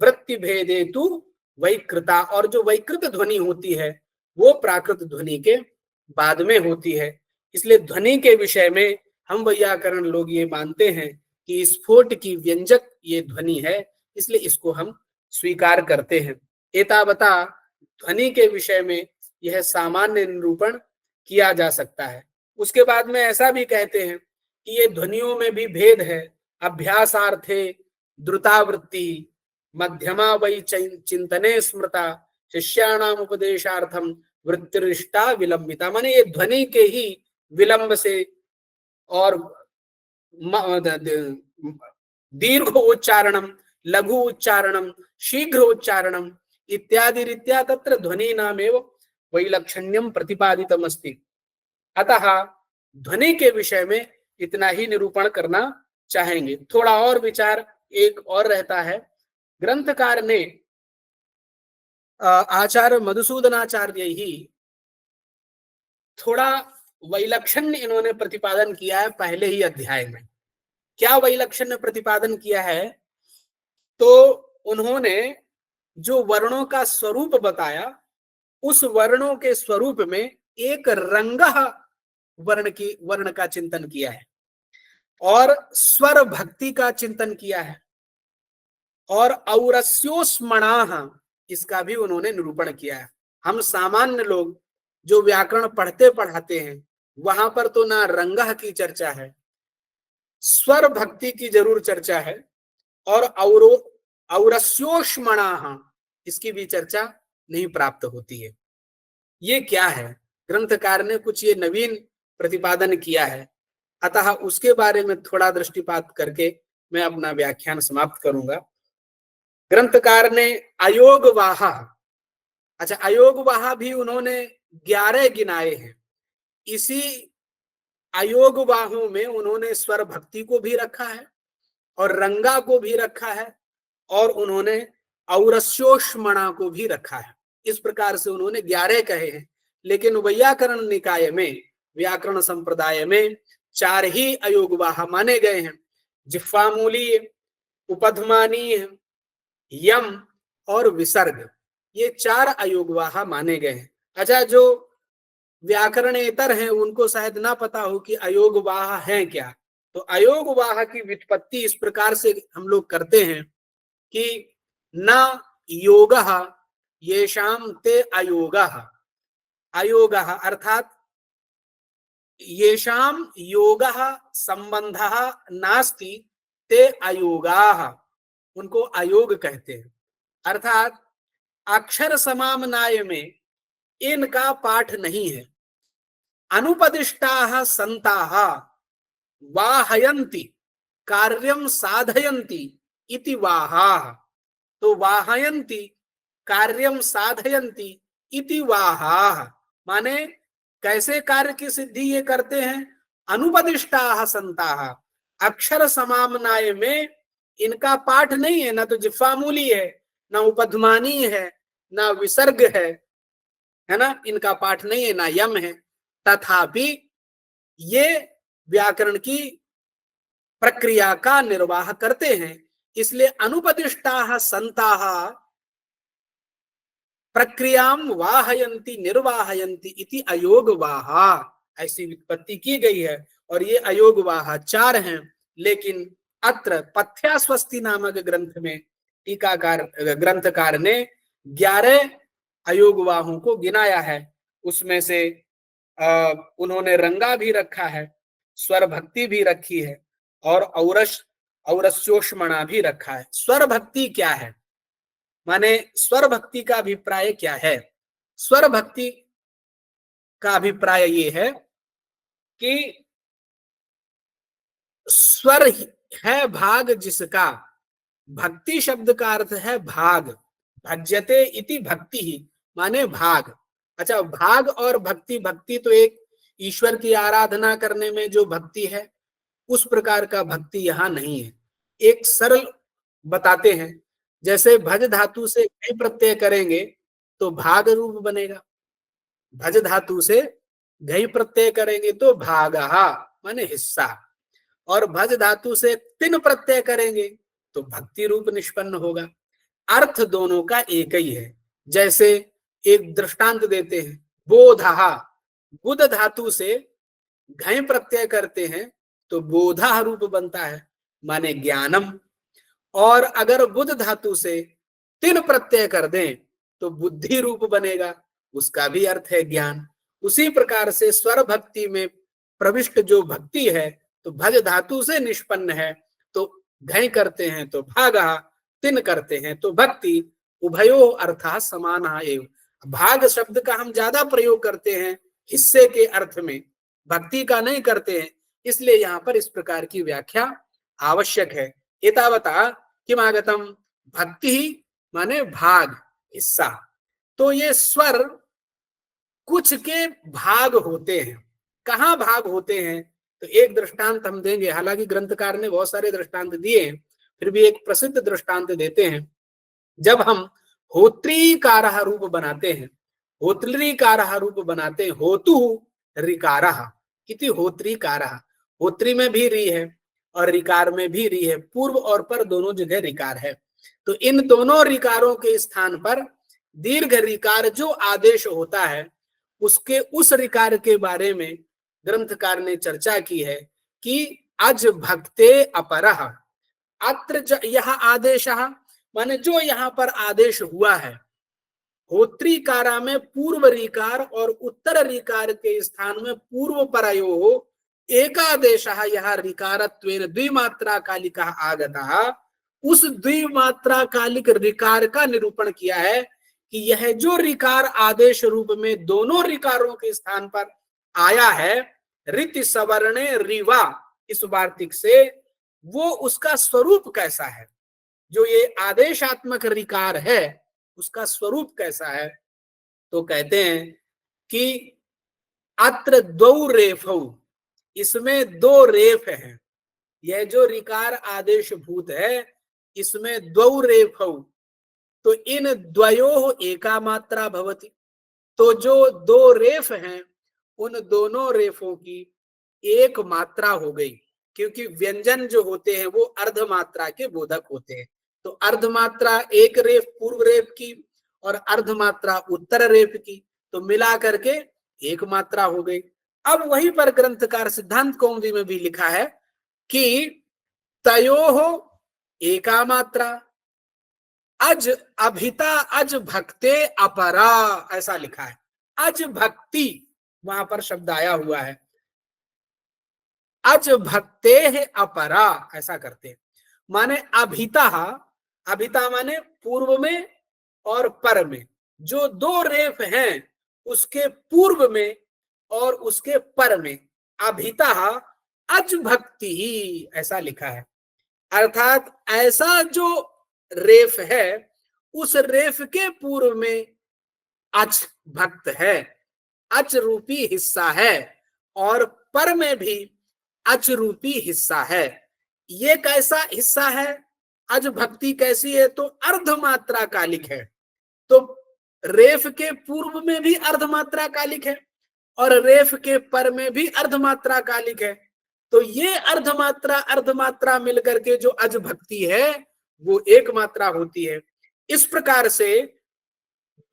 वृत्ति भेदे तु वैकृता, और जो वैकृत ध्वनि होती है वो प्राकृत ध्वनि के बाद में होती है। इसलिए ध्वनि के विषय में हम वैयाकरण लोग ये मानते हैं कि स्फोट की व्यंजक ये ध्वनि है, इसलिए इसको हम स्वीकार करते हैं। एतावता ध्वनि के विषय में यह सामान्य निरूपण किया जा सकता है। उसके बाद में ऐसा भी कहते हैं कि ये ध्वनियों में भी भेद है। अभ्यासार्थे द्रुतावृत्ति मध्यमा वै चिंतने स्मृता शिष्याणाम उपदेशार्थम वृत्तिरिष्टा विलंबिता। माने ये ध्वनि के ही विलंब से और दीर्घ उच्चारणम, लघु उच्चारणम, शीघ्र उच्चारणम इत्यादि रीत्या तत्र ध्वनि नामेव वैलक्षण्यम प्रतिपादितम अस्ति। अतः ध्वनि के विषय में इतना ही निरूपण करना चाहेंगे। थोड़ा और विचार एक और रहता है। ग्रंथकार ने आचार्य मधुसूदनाचार्य ही थोड़ा वैलक्षण्य इन्होंने प्रतिपादन किया है पहले ही अध्याय में। क्या वैलक्षण्य प्रतिपादन किया है? तो उन्होंने जो वर्णों का स्वरूप बताया, उस वर्णों के स्वरूप में एक रंगः वर्ण का चिंतन किया है और स्वर भक्ति का चिंतन किया है और औरस्योस्मणाः इसका भी उन्होंने निरूपण किया है। हम सामान्य लोग जो व्याकरण पढ़ते पढ़ाते हैं वहां पर तो ना रंगः की चर्चा है, स्वर भक्ति की जरूर चर्चा है, और औरस्योष्मणाः इसकी भी चर्चा नहीं प्राप्त होती है। ये क्या है? ग्रंथकार ने कुछ ये नवीन प्रतिपादन किया है, अतः उसके बारे में थोड़ा दृष्टिपात करके मैं अपना व्याख्यान समाप्त करूंगा। ग्रंथकार ने अयोगवाहा, अच्छा अयोगवाहा भी उन्होंने 11 गिनाए हैं। इसी अयोगवाहों में उन्होंने स्वर भक्ति को भी रखा है और रंगा को भी रखा है और उन्होंने औरस्योष्मणा को भी रखा है। इस प्रकार से उन्होंने 11 कहे हैं। लेकिन वैयाकरण निकाय में, व्याकरण संप्रदाय में 4 ही अयोगवाह माने गए हैं। जिह्वामूलीय, उपधमानीय, यम और विसर्ग, ये 4 अयोगवाह माने गए हैं। अच्छा, जो व्याकरणेतर हैं उनको शायद ना पता हो कि अयोगवाह हैं क्या। तो अयोगवाह की व्युत्पत्ति इस प्रकार से हम लोग करते हैं कि न योगः येषाम ते अयोगः, अयोगः अर्थात येषाम योगः संबंधः नास्ति ते अयोगाः, उनको अयोग कहते हैं। अर्थात अक्षर समामनाय में इनका पाठ नहीं है। अनुपदिष्टाः संताः वाहयन्ति कार्यम साधयन्ति इति वाहाः। तो वाहयन्ति कार्यम साधयन्ति इति वाहाः माने कैसे कार्य की सिद्धि ये करते हैं? अनुपदिष्टाः संताः, अक्षर समामनाय में इनका पाठ नहीं है, ना तो जिह्वामूली है, ना उपध्मानी है, ना विसर्ग है ना, इनका पाठ नहीं है, ना यम है। तथापि ये व्याकरण की प्रक्रिया का निर्वाह करते हैं। इसलिए अनुपदिष्टाः संताः प्रक्रियाम वाहयंती निर्वाहयंती इति अयोग वाहा, ऐसी व्युत्पत्ति की गई है और ये अयोग वाहा 4 हैं। लेकिन अत्र पथ्यास्वस्ति नामक ग्रंथ में टीकाकार ग्रंथकार ने 11 अयोगवाहों को गिनाया है। उसमें से उन्होंने रंगा भी रखा है, स्वर भक्ति भी रखी है और औरस्योष्मणा भी रखा है। स्वर भक्ति क्या है, माने स्वर भक्ति का अभिप्राय क्या है? स्वर भक्ति का अभिप्राय ये है कि स्वर है भाग जिसका, भक्ति शब्द का अर्थ है भाग, भज्यते इति भक्ति ही माने भाग। अच्छा, भाग और भक्ति, भक्ति तो एक ईश्वर की आराधना करने में जो भक्ति है उस प्रकार का भक्ति यहाँ नहीं है। एक सरल बताते हैं, जैसे भज धातु से घई प्रत्यय करेंगे तो भाग रूप बनेगा, भज धातु से घई प्रत्यय करेंगे तो भागहा माने हिस्सा, और भज धातु से तिन प्रत्यय करेंगे तो भक्ति रूप निष्पन्न होगा। अर्थ दोनों का एक ही है। जैसे एक दृष्टांत देते हैं, बोधहा, बुध धातु से घय प्रत्यय करते हैं तो बोधा रूप बनता है माने ज्ञानम, और अगर बुध धातु से तिन प्रत्यय कर दें तो बुद्धि रूप बनेगा, उसका भी अर्थ है ज्ञान। उसी प्रकार से स्वर भक्ति में प्रविष्ट जो भक्ति है तो भज धातु से निष्पन्न है, तो घय करते हैं तो भागा, तिन करते हैं तो भक्ति, उभयो अर्थात समानः एव। भाग शब्द का हम ज्यादा प्रयोग करते हैं हिस्से के अर्थ में, भक्ति का नहीं करते हैं, इसलिए यहाँ पर इस प्रकार की व्याख्या आवश्यक है। एतावता किम आगतम, भक्ति ही माने भाग, हिस्सा। तो ये स्वर कुछ के भाग होते हैं, कहाँ भाग होते हैं? तो एक दृष्टांत हम देंगे, हालांकि ग्रंथकार ने बहुत सारे दृष्टांत दिए हैं, फिर भी एक प्रसिद्ध दृष्टांत देते हैं। जब हम होत्रीकारः रूप बनाते हैं, होत्रीकारः रूप बनाते हैं, होतु ऋकारः इति होत्रीकारः, होत्री में भी री है और ऋकार में भी री है, पूर्व और पर दोनों जगह ऋकार है। तो इन दोनों ऋकारों के स्थान पर दीर्घ ऋकार जो आदेश होता है उसके उस ऋकार के बारे में ग्रंथकार ने चर्चा की है कि अज भक्ते अपरः, अत्र यह आदेश माने जो यहाँ पर आदेश हुआ है, होत्रीकारा में पूर्व ऋकार और उत्तर ऋकार के स्थान में पूर्व परयो एकादेश यह ऋकारत्वेन द्विमात्रा कालिका आगता, उस द्विमात्रा कालिक ऋकार का निरूपण किया है कि यह जो ऋकार आदेश रूप में दोनों ऋकारों के स्थान पर आया है, ऋति सवर्णे रिवा इस वार्तिक से, वो उसका स्वरूप कैसा है? जो ये आदेशात्मक ऋकार है उसका स्वरूप कैसा है? तो कहते हैं कि अत्र द्वौ रेफौ, इसमें 2 रेफ हैं। यह जो ऋकार आदेश भूत है इसमें 2 रेफौ, तो इन द्वयोः एका मात्रा भवति। तो जो 2 रेफ हैं उन दोनों रेफों की एक मात्रा हो गई, क्योंकि व्यंजन जो होते हैं वो अर्धमात्रा के बोधक होते हैं। तो अर्धमात्रा एक रेफ पूर्व रेफ की और अर्धमात्रा उत्तर रेफ की, तो मिला करके एक मात्रा हो गई। अब वहीं पर ग्रंथकार सिद्धांत कौमुदी में भी लिखा है कि तयोः एका मात्रा, अज अभिता अज भक्ते अपरा, ऐसा लिखा है। अज भक्ति वहां पर शब्द आया हुआ है, अज भक्ते है अपरा, ऐसा करते हैं। माने अभिता, अभिता माने पूर्व में और पर में, जो 2 रेफ हैं उसके पूर्व में और उसके पर में अभिता अज भक्ति ही, ऐसा लिखा है। अर्थात ऐसा जो रेफ है उस रेफ के पूर्व में अच भक्त है, अच रूपी हिस्सा है, और पर में भी अच रूपी हिस्सा है। ये कैसा हिस्सा है? अज भक्ति कैसी है? तो अर्धमात्रा कालिक है। तो रेफ के पूर्व में भी अर्धमात्रा कालिक है और रेफ के पर में भी अर्धमात्रा कालिक है। तो ये अर्धमात्रा अर्धमात्रा मिलकर के जो अज भक्ति है वो एक मात्रा होती है। इस प्रकार से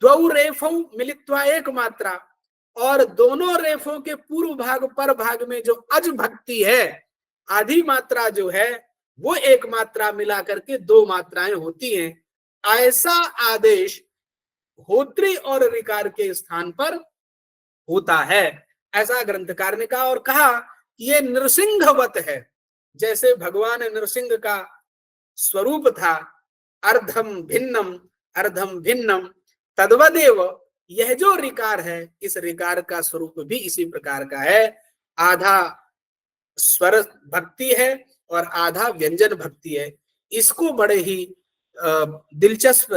द्वौ रेफौ मिलित्वा एक मात्रा, और दोनों रेफों के पूर्व भाग पर भाग में जो अज भक्ति है, आधी मात्रा जो है वो एक मात्रा मिला करके दो मात्राएं होती हैं। ऐसा आदेश होत्री और ऋकार के स्थान पर होता है, ऐसा ग्रंथकार ने कहा। और कहा कि ये नृसिंहवत है, जैसे भगवान नृसिंह का स्वरूप था, अर्धम भिन्नम अर्धम भिन्नम, तद्वदेव यह जो ऋकार है, इस ऋकार का स्वरूप भी इसी प्रकार का है। आधा स्वर भक्ति है और आधा व्यंजन भक्ति है। इसको बड़े ही दिलचस्प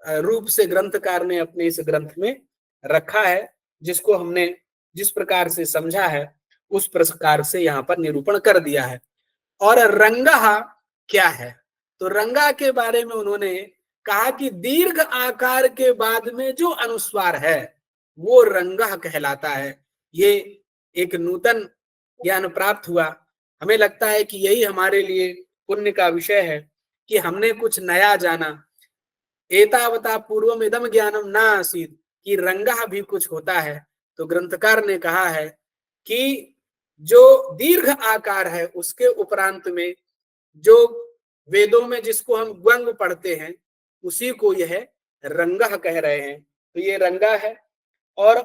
रूप से ग्रंथकार ने अपने इस ग्रंथ में रखा है, जिसको हमने जिस प्रकार से समझा है उस प्रकार से यहाँ पर निरूपण कर दिया है। और रंगा क्या है, तो रंगा के बारे में उन्होंने कहा कि दीर्घ आकार के बाद में जो अनुस्वार है वो रंगा कहलाता है। ये एक नूतन ज्ञान प्राप्त हुआ। हमें लगता है कि यही हमारे लिए पुण्य का विषय है कि हमने कुछ नया जाना। एतावता पूर्वम इदम ज्ञानम न आसीत्, कि रंगा भी कुछ होता है। तो ग्रंथकार ने कहा है कि जो दीर्घ आकार है उसके उपरांत में जो वेदों में जिसको हम ग्वंग पढ़ते हैं उसी को यह रंगा कह रहे हैं। तो ये रंगा है। और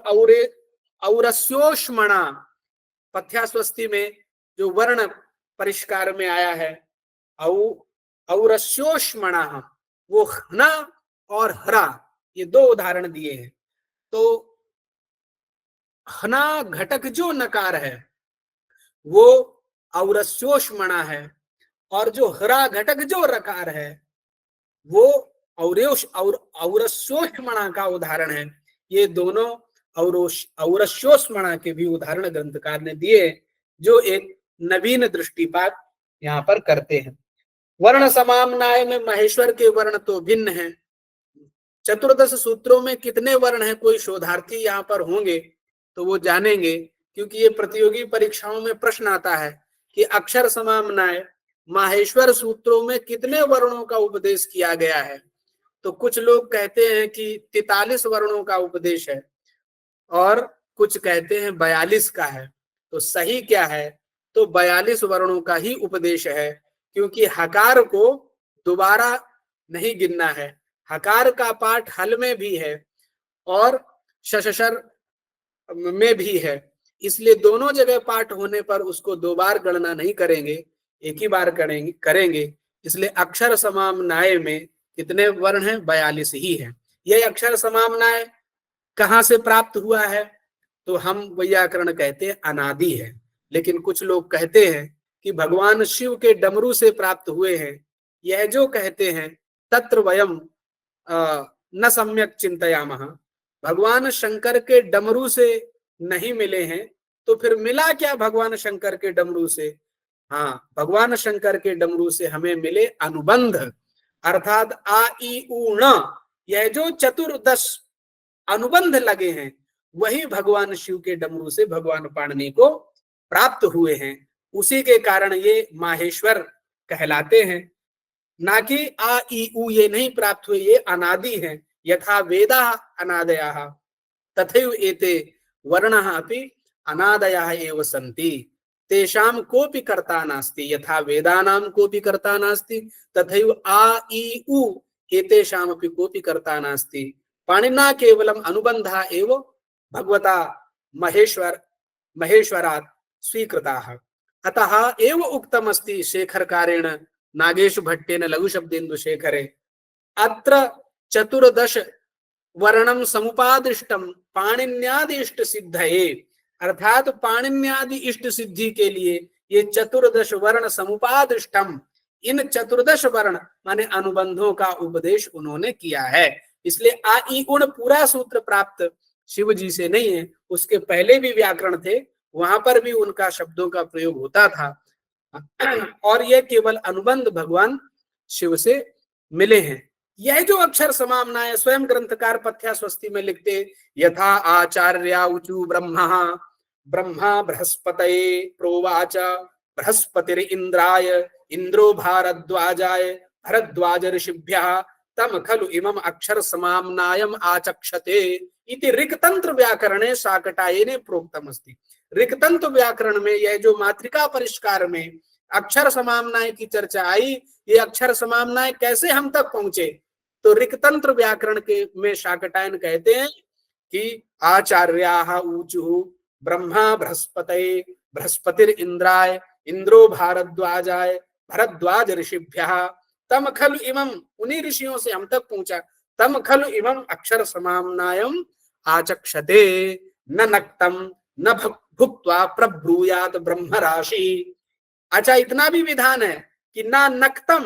औरस्योष्मणा पथ्यास्वस्ति में जो वर्ण परिष्कार में आया है, औरस्योष्मणा, वो हना और हरा, ये दो उदाहरण दिए हैं। तो हना घटक जो नकार है वो औरस्योष्मणा है, और जो हरा घटक जो रकार है वो औरस्योष्मणा का उदाहरण है। ये दोनों औरस्योष्मणा के भी उदाहरण ग्रंथकार ने दिए, जो एक नवीन दृष्टिपात यहाँ पर करते हैं। वर्ण समामनाय में महेश्वर के वर्ण तो भिन्न हैं। चतुर्दश सूत्रों में कितने वर्ण हैं, कोई शोधार्थी यहाँ पर होंगे तो वो जानेंगे, क्योंकि ये प्रतियोगी परीक्षाओं में प्रश्न आता है कि अक्षर समामनाय माहेश्वर सूत्रों में कितने वर्णों का उपदेश किया गया है। तो कुछ लोग कहते हैं कि 43 वर्णों का उपदेश है और कुछ कहते हैं 42 का है। तो सही क्या है, तो 42 वर्णों का ही उपदेश है, क्योंकि हकार को दोबारा नहीं गिनना है। हकार का पाठ हल में भी है और शशर में भी है, इसलिए दोनों जगह पाठ होने पर उसको दो बार गणना नहीं करेंगे, एक ही बार करेंगे। इसलिए अक्षर समामनाय में कितने वर्ण हैं, 42 ही है। यह अक्षर समामनाय कहाँ से प्राप्त हुआ है, तो हम वैयाकरण कहते हैं अनादि है। लेकिन कुछ लोग कहते हैं कि भगवान शिव के डमरू से प्राप्त हुए हैं। यह जो कहते हैं तत्र वयम न सम्यक चिंतयामः, भगवान शंकर के डमरू से नहीं मिले हैं, तो फिर मिला क्या भगवान शंकर के डमरू से? हाँ, भगवान शंकर के डमरू से हमें मिले अनुबंध, अर्थात आ ई उ ण, यह जो चतुर्दश अनुबंध लगे हैं वही भगवान शिव के डमरू से भगवान पाणिनि को प्राप्त हुए हैं। उसी के कारण ये माहेश्वर कहलाते हैं, ना कि आ ई उ ये नहीं प्राप्त हुए, ये अनादि हैं। यथा वेदा अनादयाः तथैव एते वर्णाः अपि अनादयाः एव सन्ति, तेषां कोऽपि कर्ता नास्ति। यथा वेदानां कोऽपि कर्ता नास्ति तथैव आ ई उ एतेषामपि कोऽपि कर्ता नास्ति। पाणिना केवलम अनुबंधा एव भगवता महेश्वरात् स्वीकृताः। अतः एव उक्तमस्ति शेखरकारेण नागेश भट्टेन लघु शब्देन्दु शेखरे, अत्र चतुर्दश वर्णम समुपादिष्टम पाणिन्यादि इष्ट सिद्धये, अर्थात पाणिन्यादि इष्ट सिद्धि के लिए ये चतुर्दश वर्ण समुपादिष्टम, इन चतुर्दश वर्ण माने अनुबंधों का उपदेश उन्होंने किया है। इसलिए आ ई गुण पूरा सूत्र प्राप्त शिव जी से नहीं है, उसके पहले भी व्याकरण थे, वहां पर भी उनका शब्दों का प्रयोग होता था, और यह केवल अनुबंध भगवान शिव से मिले हैं। यह जो अक्षर समामना है, स्वयं ग्रंथकार पथ्यास्वस्ति में लिखते, यथा आचार्या ऊचु ब्रह्मा बृहस्पतये प्रोवाच बृहस्पतिरिंद्राय इंद्रो भारद्वाजाय भरद्वाज ऋषिभ्यः तम खलु इमम अक्षर समाम्नायम आचक्षते इति ऋक्तंत्र व्याकरणे शाकटायने प्रोक्तम अस्ति। ऋक्तंत्र व्याकरण में यह जो मातृका परिष्कार में अक्षर समाम्नाय की चर्चा आई, ये अक्षर समाम्नाय कैसे हम तक पहुंचे, तो ऋक्तंत्र व्याकरण के में शाकटायन कहते हैं कि आचार्याः ऊचुः ब्रह्मा बृहस्पतये बृहस्पतिर इंद्राय इंद्रो भारद्वाजाय भरद्वाज ऋषिभ्यः तम खलु इमम, उन्हीं ऋषियों से हम तक पहुंचा, तम खलु इमम अक्षर समाम्नायम आचक्षते न नक्तम न भुक्त्वा प्रब्रूयात ब्रह्म राशि। अच्छा, इतना भी विधान है कि ना नक्तम,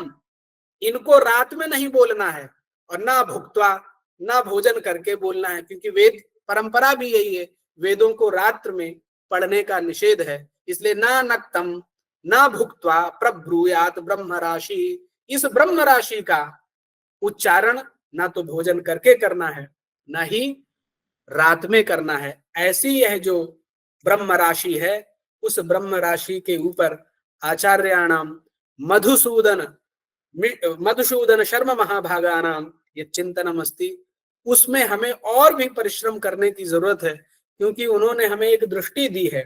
इनको रात में नहीं बोलना है, और ना भुक्त्वा, ना भोजन करके बोलना है, क्योंकि वेद परंपरा भी यही है, वेदों को रात्र में पढ़ने का निषेध है। इसलिए ना नक्तम ना भुक्त्वा प्रब्रूयात ब्रह्म राशि, इस ब्रह्म राशि का उच्चारण ना तो भोजन करके करना है, ना ही रात में करना है। ऐसी यह जो ब्रह्म राशि है, उस ब्रह्म राशि के ऊपर आचार्याणाम मधुसूदन मधुसूदन शर्म महाभागानाम ये चिंतनम अस्ति। उसमें हमें और भी परिश्रम करने की जरूरत है, क्योंकि उन्होंने हमें एक दृष्टि दी है,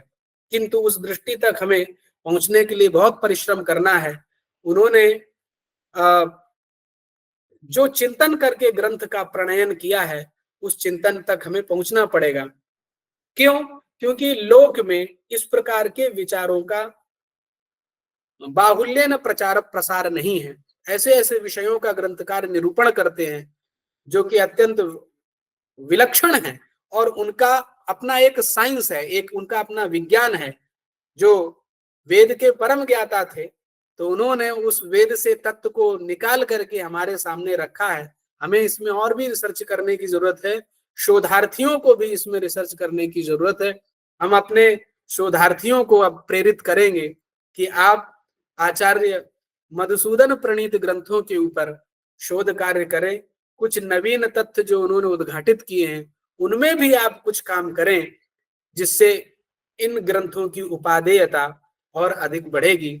किंतु उस दृष्टि तक हमें पहुंचने के लिए बहुत परिश्रम करना है। उन्होंने जो चिंतन करके ग्रंथ का प्रणयन किया है, उस चिंतन तक हमें पहुंचना पड़ेगा। क्यों? क्योंकि लोक में इस प्रकार के विचारों का बाहुल्य न प्रचार प्रसार नहीं है। ऐसे ऐसे विषयों का ग्रंथकार निरूपण करते हैं जो कि अत्यंत विलक्षण है, और उनका अपना एक साइंस है, एक उनका अपना विज्ञान है। जो वेद के परम ज्ञाता थे, तो उन्होंने उस वेद से तत्व को निकाल करके हमारे सामने रखा है। हमें इसमें और भी रिसर्च करने की जरूरत है, शोधार्थियों को भी इसमें रिसर्च करने की जरूरत है। हम अपने शोधार्थियों को अब प्रेरित करेंगे कि आप आचार्य मधुसूदन प्रणीत ग्रंथों के ऊपर शोध कार्य करें। कुछ नवीन तथ्य जो उन्होंने उद्घाटित किए हैं, उनमें भी आप कुछ काम करें, जिससे इन ग्रंथों की उपादेयता और अधिक बढ़ेगी।